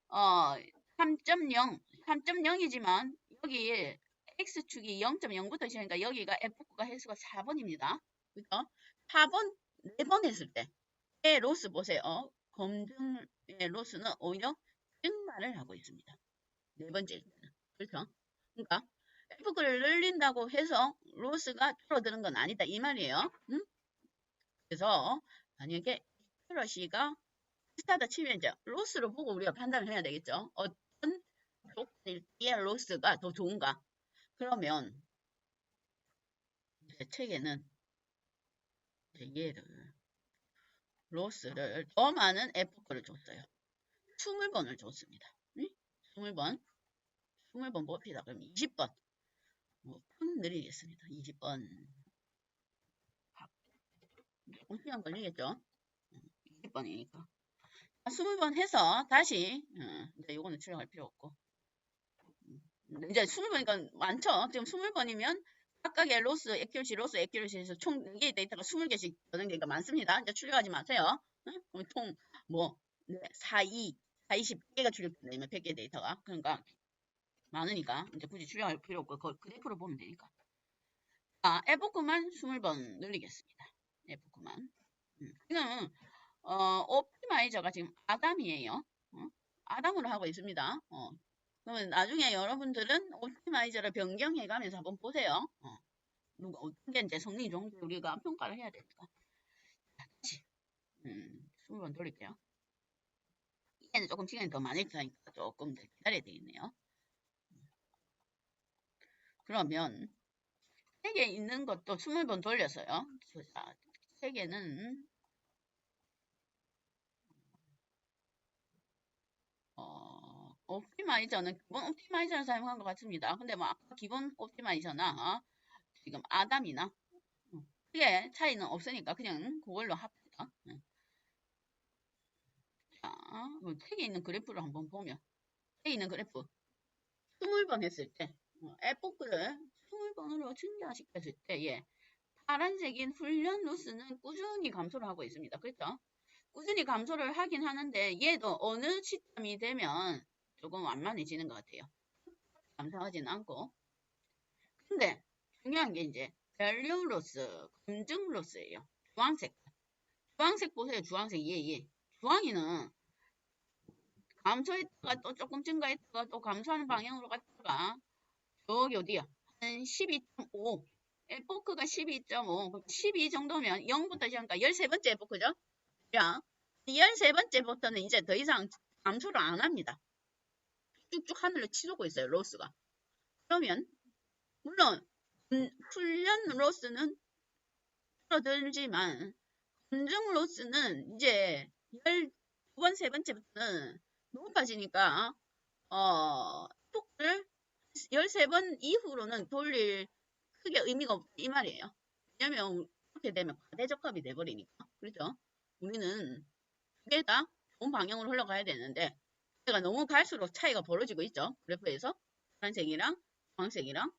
3.0, 3.0이지만 여기 x축이 0.0부터 시작하니까 여기가 f가 횟수가 4번입니다. 그죠? 4번, 4번 했을 때의 로스 보세요. 검증의 로스는 오히려 증가를 하고 있습니다. 네 번째 때는. 그렇죠? 그러니까 f를 늘린다고 해서 로스가 줄어드는 건 아니다 이 말이에요. 응? 그래서 만약에 플러시가 비슷하다 치면 이제 로스로 보고 우리가 판단을 해야 되겠죠. 어떤 조건일 때의 로스가 더 좋은가? 그러면 제 책에는 얘를 로스를 더 많은 F를 줬어요. 20번을 줬습니다. 응? 20번. 20번 뽑히다 그러면 20번. 좀 느리겠습니다. 20번. 조금 시간 걸리겠죠? 20번이니까. 20번 해서 다시 이제 요거는 출력할 필요 없고 이제 20번이니까 많죠? 지금 20번이면 각각의 로스, 에큐러시에서 총 4개의 데이터가 20개씩 되는 게 많습니다. 이제 출력하지 마세요. 응? 그럼 총 뭐 4, 2, 40개가 출력되면 100개 데이터가. 그러니까 많으니까 이제 굳이 출력할 필요 없고 그래프로 보면 되니까. 에포크만 20번 늘리겠습니다. 에포크만. 지금 옵티마이저가 지금 아담이에요. 아담으로 하고 있습니다. 그러면 나중에 여러분들은 옵티마이저를 변경해가면서 한번 보세요. 누가 어떤 게 이제 성능이 좋은지 우리가 평가를 해야 되니까. 다시 20번 돌릴게요. 이게는 조금 시간이 더 많이 드니까 조금 더 기다려야 되겠네요. 그러면 3개 있는 것도 20번 돌렸어요. 자, 3개는 옵티마이저는 기본 옵티마이저를 사용한 것 같습니다. 근데 뭐 아까 기본 옵티마이저나 지금 아담이나 크게 차이는 없으니까 그냥 그걸로 합시다. 자, 책에 있는 그래프를 한번 보면 책에 있는 그래프 20번 했을 때 에포크를 20번으로 증가시켰을 때 예, 파란색인 훈련 로스는 꾸준히 감소를 하고 있습니다. 그렇죠? 꾸준히 감소를 하긴 하는데 얘도 어느 시점이 되면 조금 완만해지는 것 같아요. 감소하지는 않고. 근데 중요한 게 이제 밸류 로스, 검증 로스예요. 주황색. 주황색 보세요. 주황색. 예, 예. 주황이는 감소했다가 또 조금 증가했다가 또 감소하는 방향으로 갔다가 저기 어디야? 한 12.5. 에포크가 12.5. 12 정도면 0부터 시작하니까 13번째 에포크죠? 자, 13번째부터는 이제 더 이상 감소를 안 합니다. 쭉쭉 하늘로 치솟고 있어요. 로스가. 그러면 물론 훈련 로스는 줄어들지만 검증 로스는 이제 12번, 세 번째부터는 높아지니까 톡을 13번 이후로는 돌릴 크게 의미가 없다 이 말이에요. 왜냐면 그렇게 되면 과대적합이 돼버리니까. 그렇죠? 우리는 두 개 다 좋은 방향으로 흘러가야 되는데 제가 너무 갈수록 차이가 벌어지고 있죠. 그래프에서 파란색이랑 주황색이랑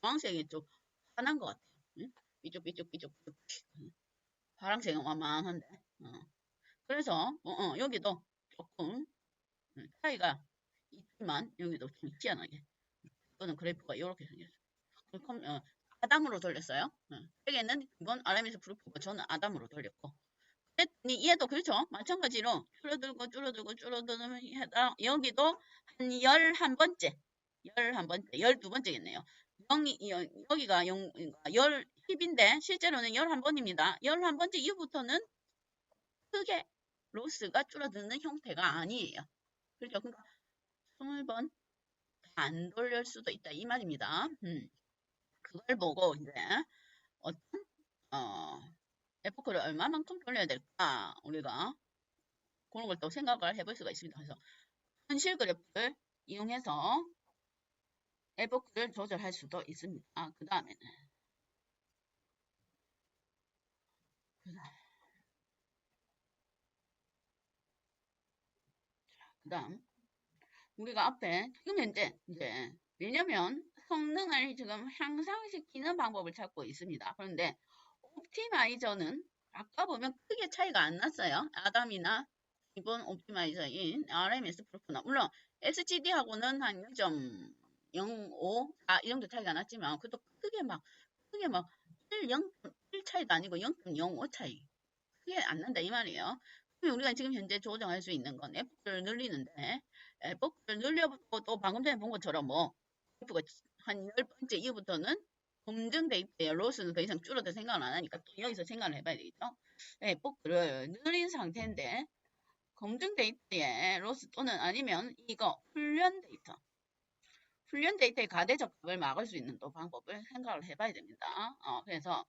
주황색이 좀 환한 것 같아요. 응? 삐죽삐죽 파란색은 완만한데 그래서 여기도 조금 차이가 있지만 여기도 좀 희한하게 이거는 그래프가 이렇게 생겼어요. 아담으로 돌렸어요. 여기는 이건 아람에서 프루프고 저는 아담으로 돌렸고 그랬더니 얘도 그렇죠. 마찬가지로 줄어들면 여기도 한 11번째 11번째 12번째겠네요. 여기가 10인데 실제로는 11번입니다. 11번째 이후부터는 크게 로스가 줄어드는 형태가 아니에요. 그렇죠. 그러니까 20번 안 돌릴 수도 있다 이 말입니다. 그걸 보고 이제 어떤 에포크를 얼마만큼 돌려야 될까 우리가 그런 걸 또 생각을 해볼 수가 있습니다. 그래서 현실 그래프를 이용해서 에포크를 조절할 수도 있습니다. 그 다음에는 그 다음 우리가 앞에 지금 현재 이제 왜냐면 성능을 지금 향상시키는 방법을 찾고 있습니다. 그런데 옵티마이저는 아까 보면 크게 차이가 안 났어요. 아담이나 기본 옵티마이저인 RMS 프로프나 물론 SGD하고는 한 0.05, 4 이 정도 차이가 났지만 그것도 크게 막 0.1 차이도 아니고 0.05 차이 크게 안 난다 이 말이에요. 그러면 우리가 지금 현재 조정할 수 있는 건 F를 늘리는데 F를 늘려보고 또 방금 전에 본 것처럼 뭐 F가 한 10번째 이후부터는 검증 데이터의 로스는 더 이상 줄어들 생각을 안 하니까 또 여기서 생각을 해봐야 되겠죠. F를 늘린 상태인데 검증 데이터의 로스 또는 아니면 이거 훈련 데이터의 가대 적합을 막을 수 있는 또 방법을 생각을 해봐야 됩니다. 그래서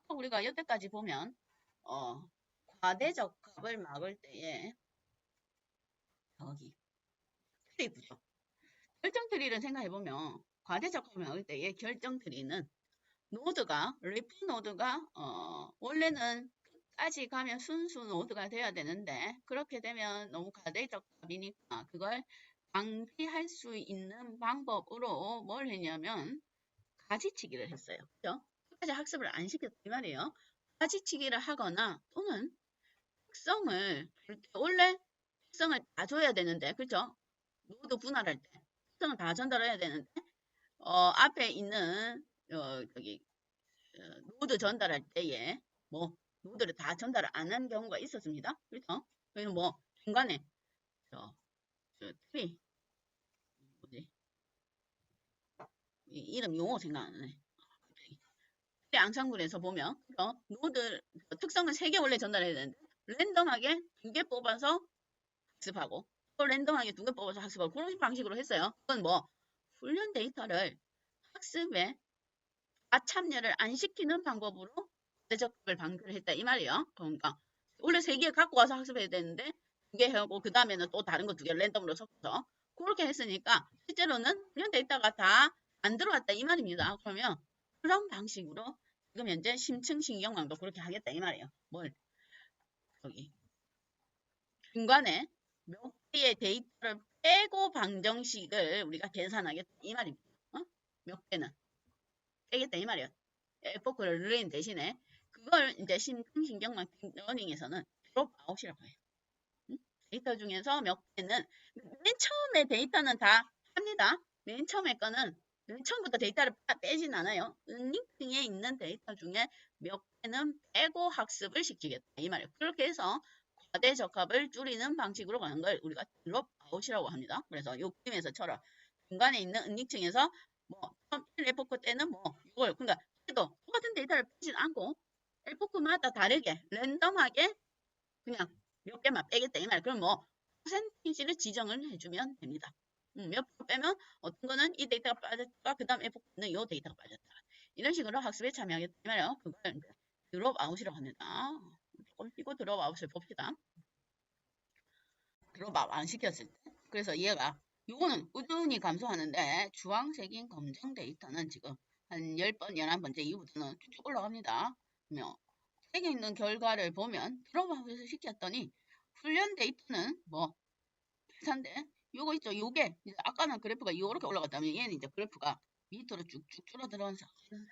우리가 여태까지 보면 어, 과대 적합을 막을 때에 여기 트리 구조 결정 트리를 생각해보면 과대 적합을 막을 때의 결정 트리는 노드가 리프 노드가 원래는 끝까지 가면 순수 노드가 돼야 되는데 그렇게 되면 너무 과대 적합이니까 그걸 방지할 수 있는 방법으로 뭘 했냐면 가지치기를 했어요. 그죠? 끝까지 학습을 안 시켰단 말이에요. 가지치기를 하거나 또는 원래 특성을 다 줘야 되는데, 그죠? 노드 분할할 때 특성을 다 전달해야 되는데, 앞에 있는 저기 노드 전달할 때에 뭐 노드를 다 전달을 안 한 경우가 있었습니다. 그렇죠? 그래서 뭐 중간에 트리 뭐지? 이름 용어 생각 안 나네. 앙상블에서 보면 노드 특성을 3개 원래 전달해야 되는데 랜덤하게 2개 뽑아서 학습하고 또 랜덤하게 2개 뽑아서 학습하고 그런 방식으로 했어요. 그건 뭐 훈련 데이터를 학습에 참여를 안 시키는 방법으로 대적을 방지를 했다 이 말이에요. 그러니까 원래 3개 갖고 와서 학습해야 되는데 2개 하고 그 다음에는 또 다른 거 2개 랜덤으로 섞어서 그렇게 했으니까 실제로는 훈련 데이터가 다 안 들어왔다 이 말입니다. 그러면 그런 방식으로 지금 현재 심층신경망도 그렇게 하겠다 이 말이에요. 뭘 여기 중간에 몇 개의 데이터를 빼고 방정식을 우리가 계산하겠다 이 말입니다. 몇 개는 빼겠다 이 말이에요. 에포크를 늘린 대신에 그걸 이제 심층신경망 러닝에서는 드롭아웃이라고 해요. 데이터 중에서 몇 개는 맨 처음에 데이터는 다 합니다. 맨 처음에 거는 맨 처음부터 데이터를 빼진 않아요. 링킹에 있는 데이터 중에 몇 개는 빼고 학습을 시키겠다 이 말이에요. 그렇게 해서 과대 적합을 줄이는 방식으로 가는 걸 우리가 드롭아웃이라고 합니다. 그래서 이 그림에서처럼 중간에 있는 은닉층에서 뭐 처음 1에포크 때는 뭐 이걸 그러니까 또 똑같은 데이터를 빼진 않고 에포크마다 다르게 랜덤하게 그냥 몇 개만 빼겠다 이 말. 그럼 뭐 퍼센티지를 지정을 해주면 됩니다. 몇 표 빼면 어떤 거는 이 데이터가 빠졌다. 그 다음 에포크는 이 데이터가 빠졌다. 이런 식으로 학습에 참여하겠다 이 말이에요. 그걸 이제 드롭아웃이라고 합니다. 조금 쉬고 드롭아웃을 봅시다. 드롭아웃 안 시켰을 때. 그래서 얘가 요거는 꾸준히 감소하는데 주황색인 검정 데이터는 지금 한 10번, 11번째 이후부터는 쭉쭉 올라갑니다. 그러면 책에 있는 결과를 보면 드롭아웃을 시켰더니 훈련 데이터는 뭐 비슷한데 요거 있죠. 요게 이제 아까는 그래프가 요렇게 올라갔다면 얘는 이제 그래프가 밑으로 쭉쭉 줄어들어온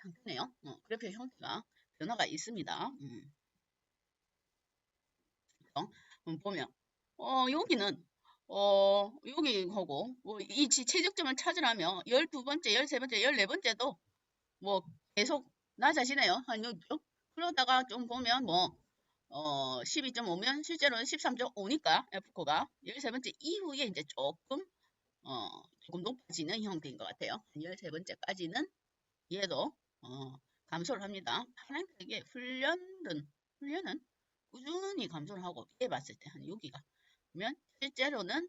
상태네요. 그래프의 형태가 변화가 있습니다. 보면 여기는 여기하고 이 최적점을 찾으려면 12번째, 13번째, 14번째도 뭐 계속 낮아지네요. 한 여기죠. 그러다가 좀 보면 뭐 12.5면 실제로는 13.5니까 F코가 13번째 이후에 이제 조금 높아지는 형태인 것 같아요. 13번째까지는 얘도 감소를 합니다. 파란색의 훈련은 꾸준히 감소를 하고 위에 봤을 때 한 여기가 그러면 실제로는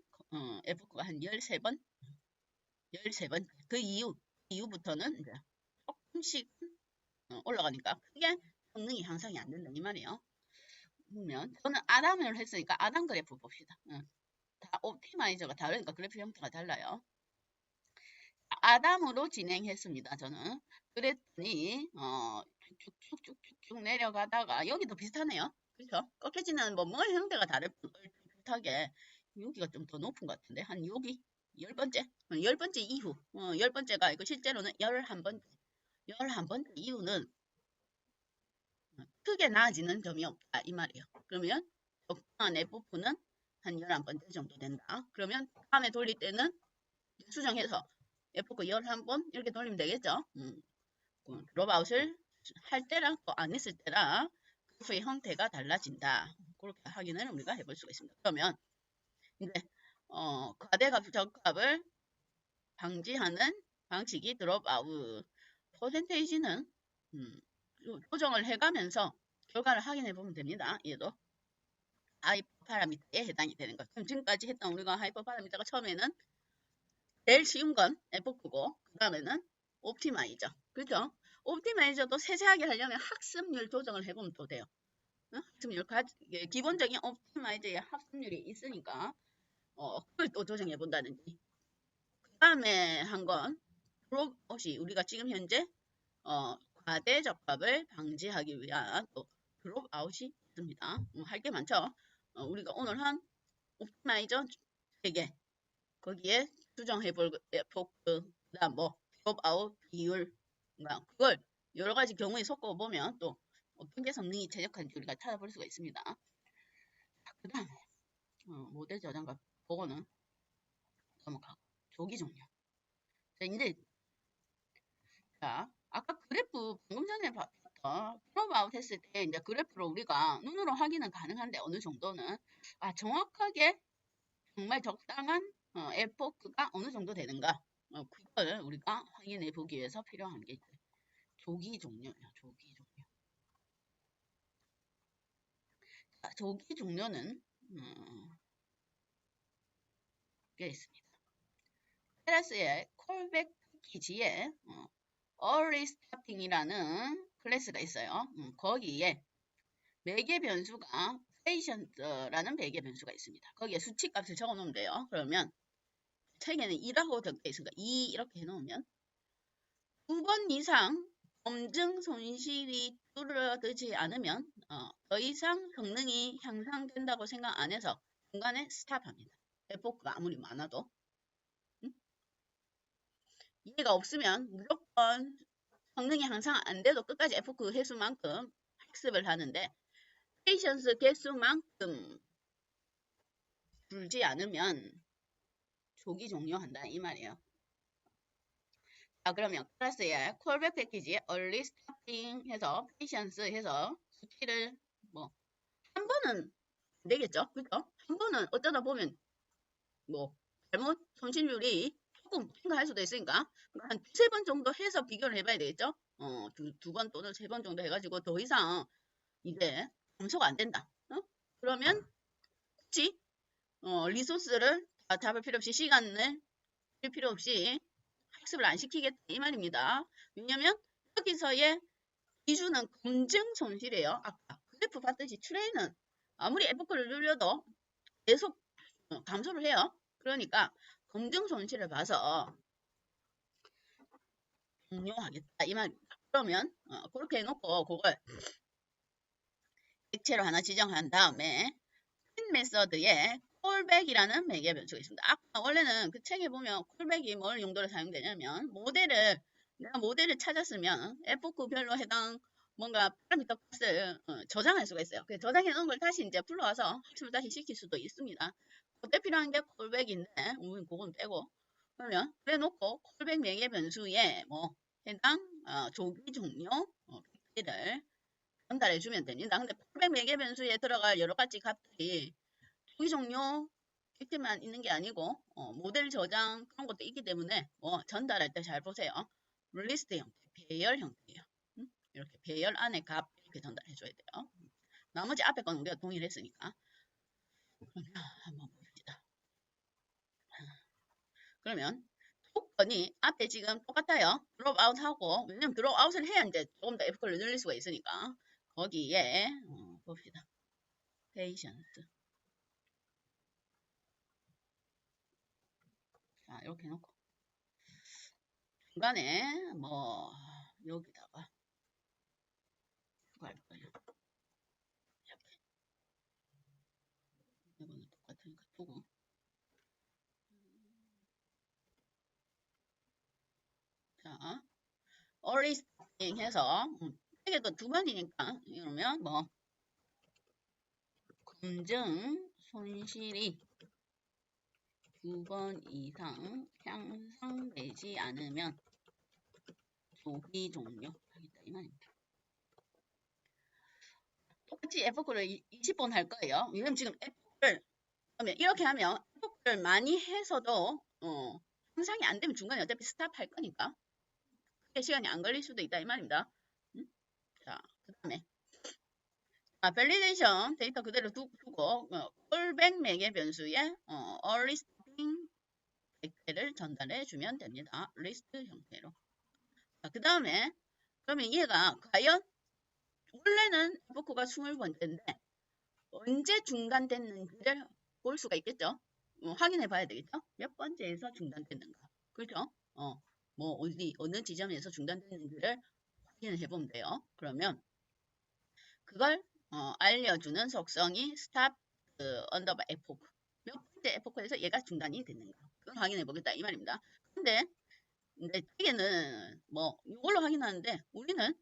F코가 한 13번 그 이후부터는 이제 조금씩 올라가니까 크게 성능이 향상이 안 된다 이 말이에요. 그러면 저는 아담을 했으니까 아담 그래프 봅시다. 다 옵티마이저가 다르니까 그래프 형태가 달라요. 아담으로 진행했습니다. 저는 그랬더니 쭉쭉쭉쭉 내려가다가 여기도 비슷하네요. 그렇죠? 꺾여지는 뭐 형태가 다를 비슷하게 여기가 좀 더 높은 것 같은데 한 여기 열 번째 이후, 열 번째가 이거 실제로는 11번째. 11번째 이후는 크게 나아지는 점이 없다. 이 말이에요. 그러면 적당한 F4는 한 11번째 정도 된다. 그러면 다음에 돌릴 때는 수정해서 F4 11번 이렇게 돌리면 되겠죠. 드롭아웃을 할 때랑 또 안 했을 때랑 그래프의 형태가 달라진다. 그렇게 확인을 우리가 해볼 수가 있습니다. 그러면 이제 과대값 적합을 방지하는 방식이 드롭아웃. 퍼센테이지는 조정을 해가면서 결과를 확인해 보면 됩니다. 얘도 하이퍼 파라미터에 해당이 되는 것. 그럼 지금까지 했던 우리가 하이퍼 파라미터가 처음에는 제일 쉬운 건 F9고 그 다음에는 옵티마이저. 그죠? 옵티마이저도 세세하게 하려면 학습률 조정을 해보면 또 돼요. 학습률, 기본적인 옵티마이저의 학습률이 있으니까 그걸 또 조정해 본다든지. 그 다음에 한 건 드롭아웃이 우리가 지금 현재 과대 적합을 방지하기 위한 또 드롭아웃이 있습니다. 할 게 많죠. 우리가 오늘 한 옵티마이저 3개 거기에 수정해볼 그다음 뭐 드롭아웃 비율 그걸 여러 가지 경우에 섞어보면 또 어떤 게 성능이 최적한지 우리가 찾아볼 수가 있습니다. 그 다음에 모델 저장과 보고는 넘어가고 조기 종료. 자, 이제 자, 아까 그래프 방금 전에 봤던 드롭아웃 했을 때 이제 그래프로 우리가 눈으로 확인은 가능한데 어느 정도는 정확하게 정말 적당한 F가 어느 정도 되는가 그걸 우리가 확인해 보기 위해서 필요한 게 조기 종료예요. 조기 종료. 자, 조기 종료는 게 있습니다. 클래스의 콜백 패키지에 early starting이라는 클래스가 있어요. 거기에 매개 변수가 patient라는 매개 변수가 있습니다. 거기에 수치 값을 적어 놓으면 돼요. 그러면 책에는 2라고 적혀 있으니까 2 이렇게 해 놓으면 2번 이상 검증 손실이 줄어들지 않으면 더 이상 성능이 향상된다고 생각 안 해서 중간에 스탑합니다. F가 아무리 많아도 이해가 없으면 무조건 성능이 향상 안 돼도 끝까지 F 횟수만큼 학습을 하는데 페이션스 개수만큼 줄지 않으면 조기 종료한다 이 말이에요. 자 그러면 클래스에 콜백 패키지에 early starting 해서 patience 해서 수치를 뭐 한 번은 안 되겠죠, 그죠? 한 번은 어쩌다 보면 뭐 잘못 손실률이 조금 생각할 수도 있으니까 한 두세 번 정도 해서 비교를 해봐야 되겠죠? 두 번 또는 세 번 정도 해가지고 더 이상 이제 감소가 안 된다. 그러면 굳이 리소스를 다 잡을 필요 없이 시간을 쓸 필요 없이 학습을 안 시키겠다 이 말입니다. 왜냐면 여기서의 기준은 검증 손실이에요. 아까 그래프 봤듯이 트레이는 아무리 F코를 눌려도 계속 감소를 해요. 그러니까 검증 손실을 봐서 종료하겠다 이 말입니다. 그러면 그렇게 해놓고 그걸 객체로 하나 지정한 다음에 핀 메서드에 콜백이라는 매개 변수가 있습니다. 아까 원래는 그 책에 보면 콜백이 뭘 용도로 사용되냐면 내가 모델을 찾았으면 F9별로 해당 뭔가 파라미터 값을 저장할 수가 있어요. 그 저장해 놓은 걸 다시 이제 불러와서 학습을 다시 시킬 수도 있습니다. 그때 필요한 게 콜백인데 우리 그건 빼고 그러면 그래 놓고 콜백 매개 변수에 뭐 해당 조기 종료 를 전달해 주면 됩니다. 근데 콜백 매개 변수에 들어갈 여러 가지 값들이 조기 종료 객체만 있는 게 아니고 모델 저장 그런 것도 있기 때문에 뭐 전달할 때 잘 보세요. 릴리스트 형태, 배열 형태예요. 이렇게 배열 안에 값 이렇게 전달해 줘야 돼요. 나머지 앞에 건 우리가 동일했으니까. 그러면 한번 봅시다. 그러면 조건이 앞에 지금 똑같아요. 드롭아웃하고 왜냐면 드롭아웃을 해야 이제 조금 더 F를 늘릴 수가 있으니까 거기에 봅시다. 페이션스. 자 이렇게 해놓고 중간에 뭐 여기다가 추가할 거예요. 이렇게 이거는 똑같으니까 두고 early starting 해서 이게도 두 번이니까 이러면 뭐 검증 손실이 두 번 이상 향상되지 않으면 조기 종료하겠다 이 말입니다. 똑같이 F코를 20번 할 거예요. 왜냐면 지금 F코를 그러면 이렇게 하면 F코를 많이 해서도 향상이 안 되면 중간에 어차피 스탑 할 거니까 크게 시간이 안 걸릴 수도 있다 이 말입니다. 자, 그 다음에 밸리데이션 데이터 그대로 두고 콜백 매개 변수에 early starting 100개를 전달해 주면 됩니다. 리스트 형태로. 그 다음에 그러면 얘가 과연 원래는 F코가 20번째인데 언제 중단됐는지를 볼 수가 있겠죠. 확인해 봐야 되겠죠. 몇 번째에서 중단됐는가. 그렇죠. 뭐 어느 지점에서 중단됐는지를 확인해 보면 돼요. 그러면 그걸 알려주는 속성이 stop underbar epoch. 몇 번째 에포크에서 얘가 중단이 됐는가. 그걸 확인해 보겠다 이 말입니다. 근데 되게는 뭐 이걸로 확인하는데 우리는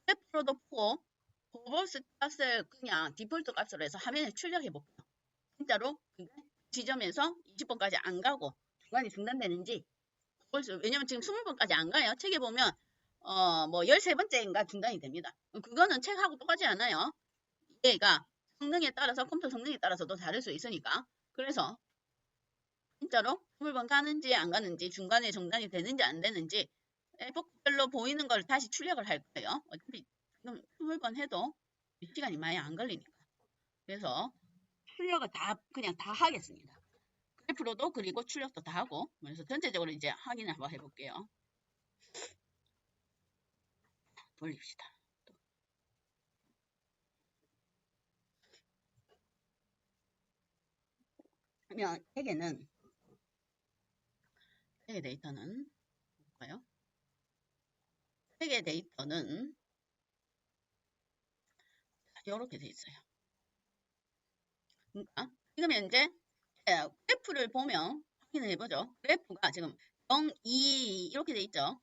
그래프로도 보고 버버스 값을 그냥 디폴트 값으로 해서 화면에 출력해 볼게요. 진짜로 지점에서 20번까지 안 가고 중간에 중단되는지 왜냐면 지금 20번까지 안 가요. 책에 보면 뭐 13번째인가 중단이 됩니다. 그거는 책하고 똑같지 않아요. 얘가 성능에 따라서 컴퓨터 성능에 따라서도 다를 수 있으니까 그래서 진짜로 20번 가는지 안 가는지 중간에 중단이 되는지 안 되는지 에포크별로 보이는 걸 다시 출력을 할 거예요. 어차피 지금 20번 해도 시간이 많이 안 걸리니까. 그래서 출력을 그냥 다 하겠습니다. 그래프로도 그리고 출력도 다 하고 그래서 전체적으로 이제 확인을 한번 해볼게요. 돌립시다. 그러면 세개 데이터는 볼까요? 세개 데이터는 이렇게 돼 있어요. 그러니까 지금 현재 그래프를 보면 확인을 해보죠. 그래프가 지금 0, 2 이렇게 돼 있죠.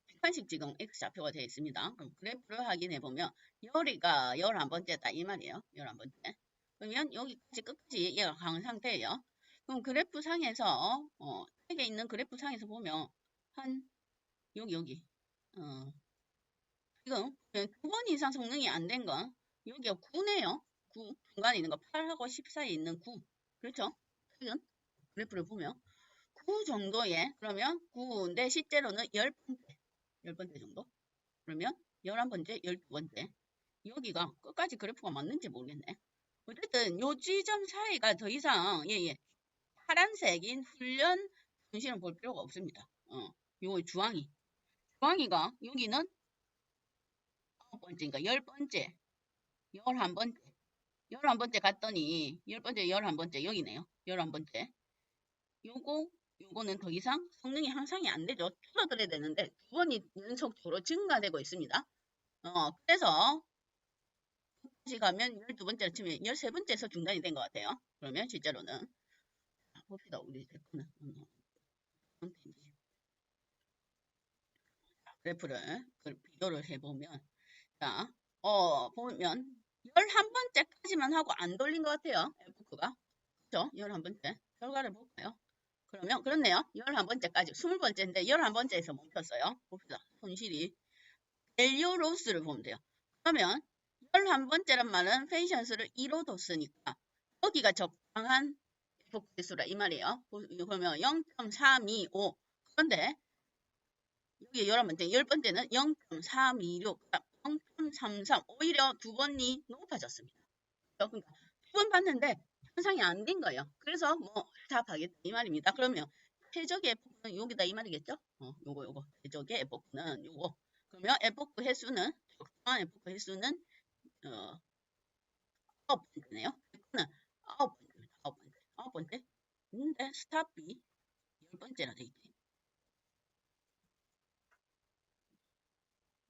객관식 지금 X좌표가 되어 있습니다. 그럼 그래프를 확인해 보면 열이가 11번째다 이 말이에요. 11번째. 그러면 여기까지 끝까지 얘가 간 상태예요. 그럼 그래프 상에서 책에 있는 그래프 상에서 보면 한 여기 지금 9번 이상 성능이 안 된 거 여기가 9네요. 9 중간에 있는 거 8하고 10 사이에 있는 9 그렇죠? 지금 그래프를 보면 9 정도에 그러면 9인데 실제로는 10번째 정도 그러면 11번째 12번째 여기가 끝까지 그래프가 맞는지 모르겠네. 어쨌든 요 지점 사이가 더 이상 파란색인 훈련 분실은 볼 필요가 없습니다. 요 주황이가 여기는 9번째인가 10번째 11번째 11번째 갔더니 10번째 11번째 여기네요. 11번째 요거는 더 이상 성능이 향상이 안 되죠. 줄어들어야 되는데 두 번이 연속적으로 증가되고 있습니다. 그래서 다시 가면 12번째를 치면 13번째에서 중단이 된 것 같아요. 그러면 실제로는 봅시다. 우리 데크는 그래프를 비교를 해보면 자, 보면 11번째까지만 하고 안 돌린 것 같아요. F가. 그죠? 11번째. 결과를 볼까요? 그러면 그렇네요. 11번째까지 20번째인데 11번째에서 멈췄어요. 봅시다. 손실이 밸류 로스를 보면 돼요. 그러면 11번째란 말은 페이션스를 2로 뒀으니까 여기가 적당한 F 개수라 이 말이에요. 그러면 0.325 그런데 여기 11번째, 10번째는 0.326, 0.33 오히려 두 번이 높아졌습니다. 그러니까 두 번 봤는데 현상이 안 된 거예요. 그래서 뭐 답하겠다 이 말입니다. 그러면 최적의 F는 여기다 이 말이겠죠? 요거 최적의 F는 요거. 그러면 F 횟수는 적당한 F 횟수는 9번째네요. F는 9번째입니다. 9번째. 근데 스탑이 10번째라 돼 있지.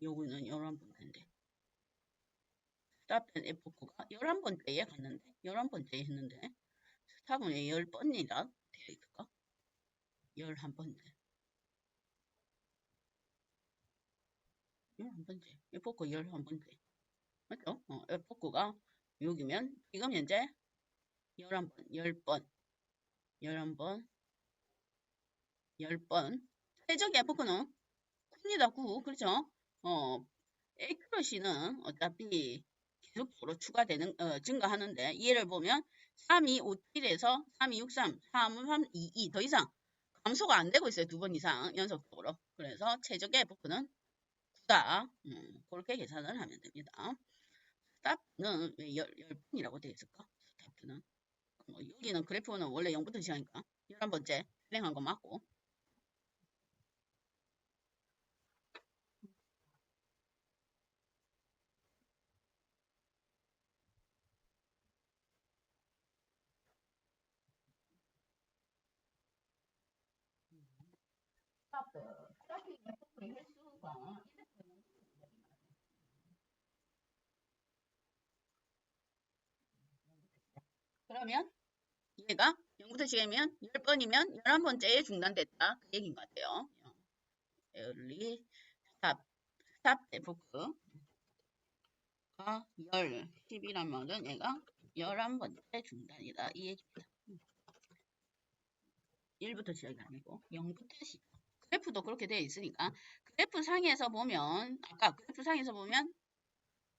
요거는 11번째인데. 스탑된 F9가 11번째에 갔는데 11번째에 했는데 스탑은 왜 10번이라 되어 있을까? 11번째. 11번째. F포크 11번째. 맞죠? F포크가 6이면 지금 현재 11번, 10번, 11번, 10번. 최적의 F포크는 9입니다. 9. 그렇죠? 에큐러시는 어차피 계속적으로 추가되는, 증가하는데, 얘를 보면 3257에서 3263, 3322 더 이상 감소가 안 되고 있어요. 2번 이상 연속적으로. 그래서 최적의 F는 9다. 그렇게 계산을 하면 됩니다. 스타트는 왜 10번이라고 되어 있을까? 스타트는. 여기는 그래프는 원래 0부터 시작하니까 11번째 실행한 거 맞고. 스타트. 스타트 F의 횟수가 그러면 얘가 0부터 시작하면 10번이면 11번째에 중단됐다. 그 얘기인 것 같아요. early stop, stop F가 10이라면은 얘가 11번째 중단이다. 이 얘기입니다. 1부터 시작이 아니고 0부터 시작. 그래프도 그렇게 되어 있으니까 그래프 상에서 보면 아까 그래프 상에서 보면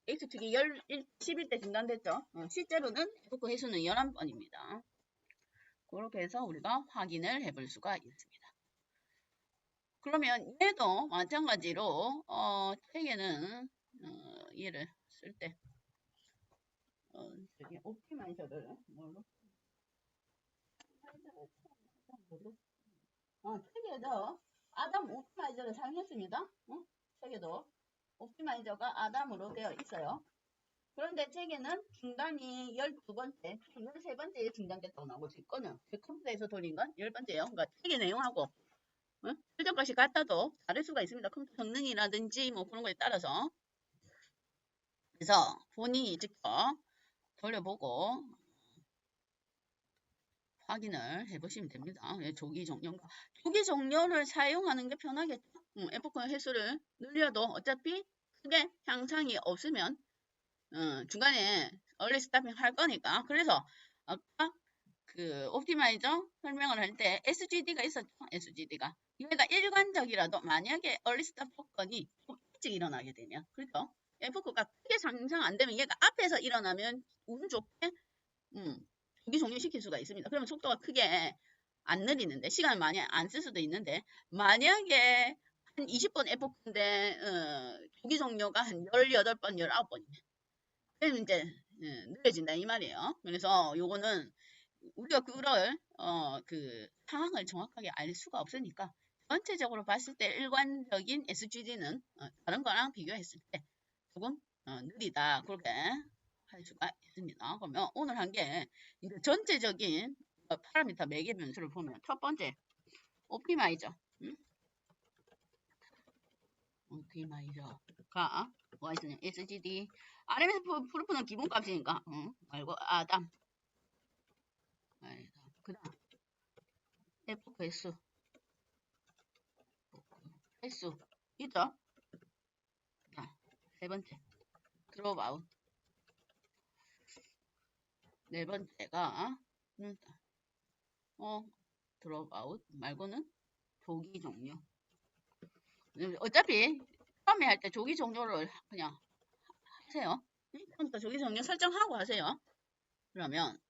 X축이 11대 중단됐죠. 실제로는 F코 횟수는 11번입니다. 그렇게 해서 우리가 확인을 해볼 수가 있습니다. 그러면 얘도 마찬가지로 책에는 얘를 쓸 때 저기 옵티마이저를 뭘로? 책에도 아담 옵티마이저를 사용했습니다. 책에도 옵티마이저가 아담으로 되어 있어요. 그런데 책에는 중단이 12번째, 13번째에 중단됐다고 나오고 제 거는 제 컴퓨터에서 돌린 건 10번째예요. 그러니까 책의 내용하고 실전값이 같아도 다를 수가 있습니다. 컴퓨터 성능이라든지 뭐 그런 거에 따라서. 그래서 본인이 직접 돌려보고 확인을 해보시면 됩니다. 조기 종료인가. 조기 종료를 사용하는 게 편하겠죠. F코인 횟수를 늘려도 어차피 크게 향상이 없으면 중간에 얼리 스타핑 할 거니까. 그래서 아까 그 옵티마이저 설명을 할 때 SGD가 있었죠. SGD가. 얘가 일관적이라도 만약에 얼리 스탑 토건이 좀 일찍 일어나게 되면 그렇죠. F코가 크게 상승 안 되면 얘가 앞에서 일어나면 운 좋게 조기 종료시킬 수가 있습니다. 그러면 속도가 크게 안 느리는데 시간을 많이 안 쓸 수도 있는데 만약에 한 20번 F인데 조기 종료가 한 18번, 19번이네. 그러면 이제 느려진다 이 말이에요. 그래서 요거는 우리가 그걸 그 상황을 정확하게 알 수가 없으니까 전체적으로 봤을 때 일관적인 SGD는 다른 거랑 비교했을 때 조금 느리다 그렇게 할 수가 있습니다. 그러면 오늘 한 게 전체적인 파라미터 매개 변수를 보면 첫 번째 옵티마이저 옵티마이저가 뭐가 있으냐 SGD RMS 프루프는 기본값이니까 말고 아담 그 다음 F 횟수 있죠? 자, 세 번째 드롭 아웃 네 번째가 드롭 아웃 말고는 조기 종료 어차피 처음에 할 때 조기 종료를 그냥 하세요. 처음부터 조기 종료 설정하고 하세요. 그러면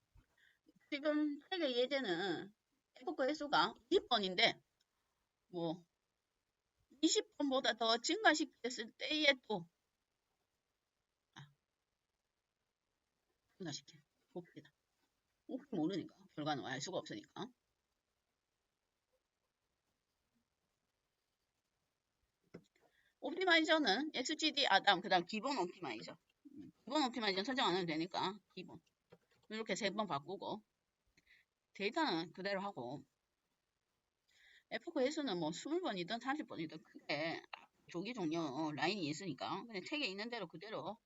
지금 책의 예제는 F코 횟수가 20번인데 뭐 20번보다 더 증가시켰을 때에 또 증가시켜 봅시다. 혹시 모르니까 결과는 알 수가 없으니까. 옵티마이저는 XGD 아담 그 다음 기본 옵티마이저 기본 옵티마이저는 설정 안 해도 되니까 기본 이렇게 3번 바꾸고 데이터는 그대로 하고 F코 횟수는 뭐 20번이든 30번이든 크게 조기 종료 라인이 있으니까 그냥 책에 있는 대로 그대로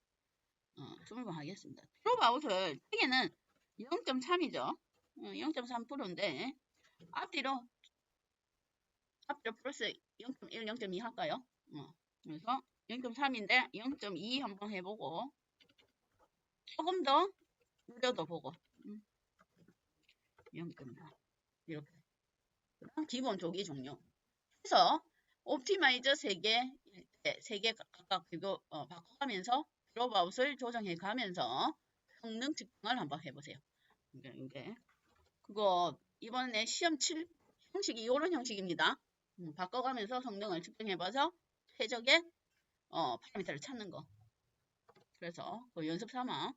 20번 하겠습니다. 드롭 아웃을 책에는 0.3이죠. 0.3%인데 앞뒤로 플러스 0.1, 0.2 할까요? 그래서 0.3인데 0.2 한번 해보고 조금 더 올려도 보고 0.4 이렇게. 그다음 기본 조기 종료. 해서 옵티마이저 3개 각각 바꿔가면서 드롭아웃을 조정해 가면서 성능 측정을 한번 해보세요. 이게 그거 이번에 시험 7 형식이 이런 형식입니다. 바꿔가면서 성능을 측정해봐서 최적의 파라미터를 찾는 거. 그래서 그 연습 삼아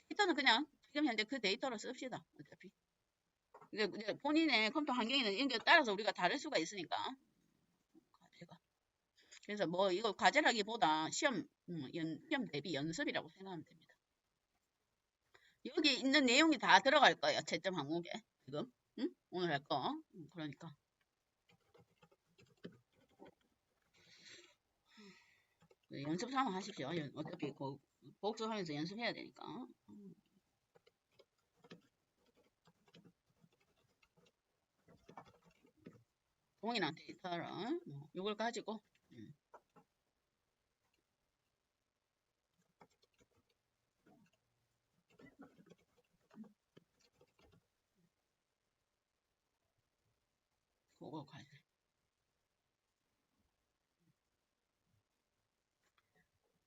데이터는 그냥 지금 현재 그 데이터로 씁시다. 어차피 이게 본인의 컴퓨터 환경에는 이게 따라서 우리가 다를 수가 있으니까 과제가. 그래서 뭐 이거 과제라기보다 시험 대비 연습이라고 생각하면 됩니다. 여기 있는 내용이 다 들어갈 거예요. 채점 항목에 지금 오늘 할 거. 그러니까 연습 삼아 하십시오. 어차피 복습하면서 연습해야 되니까. 동일한 데이터를 이걸 가지고 그거 과제.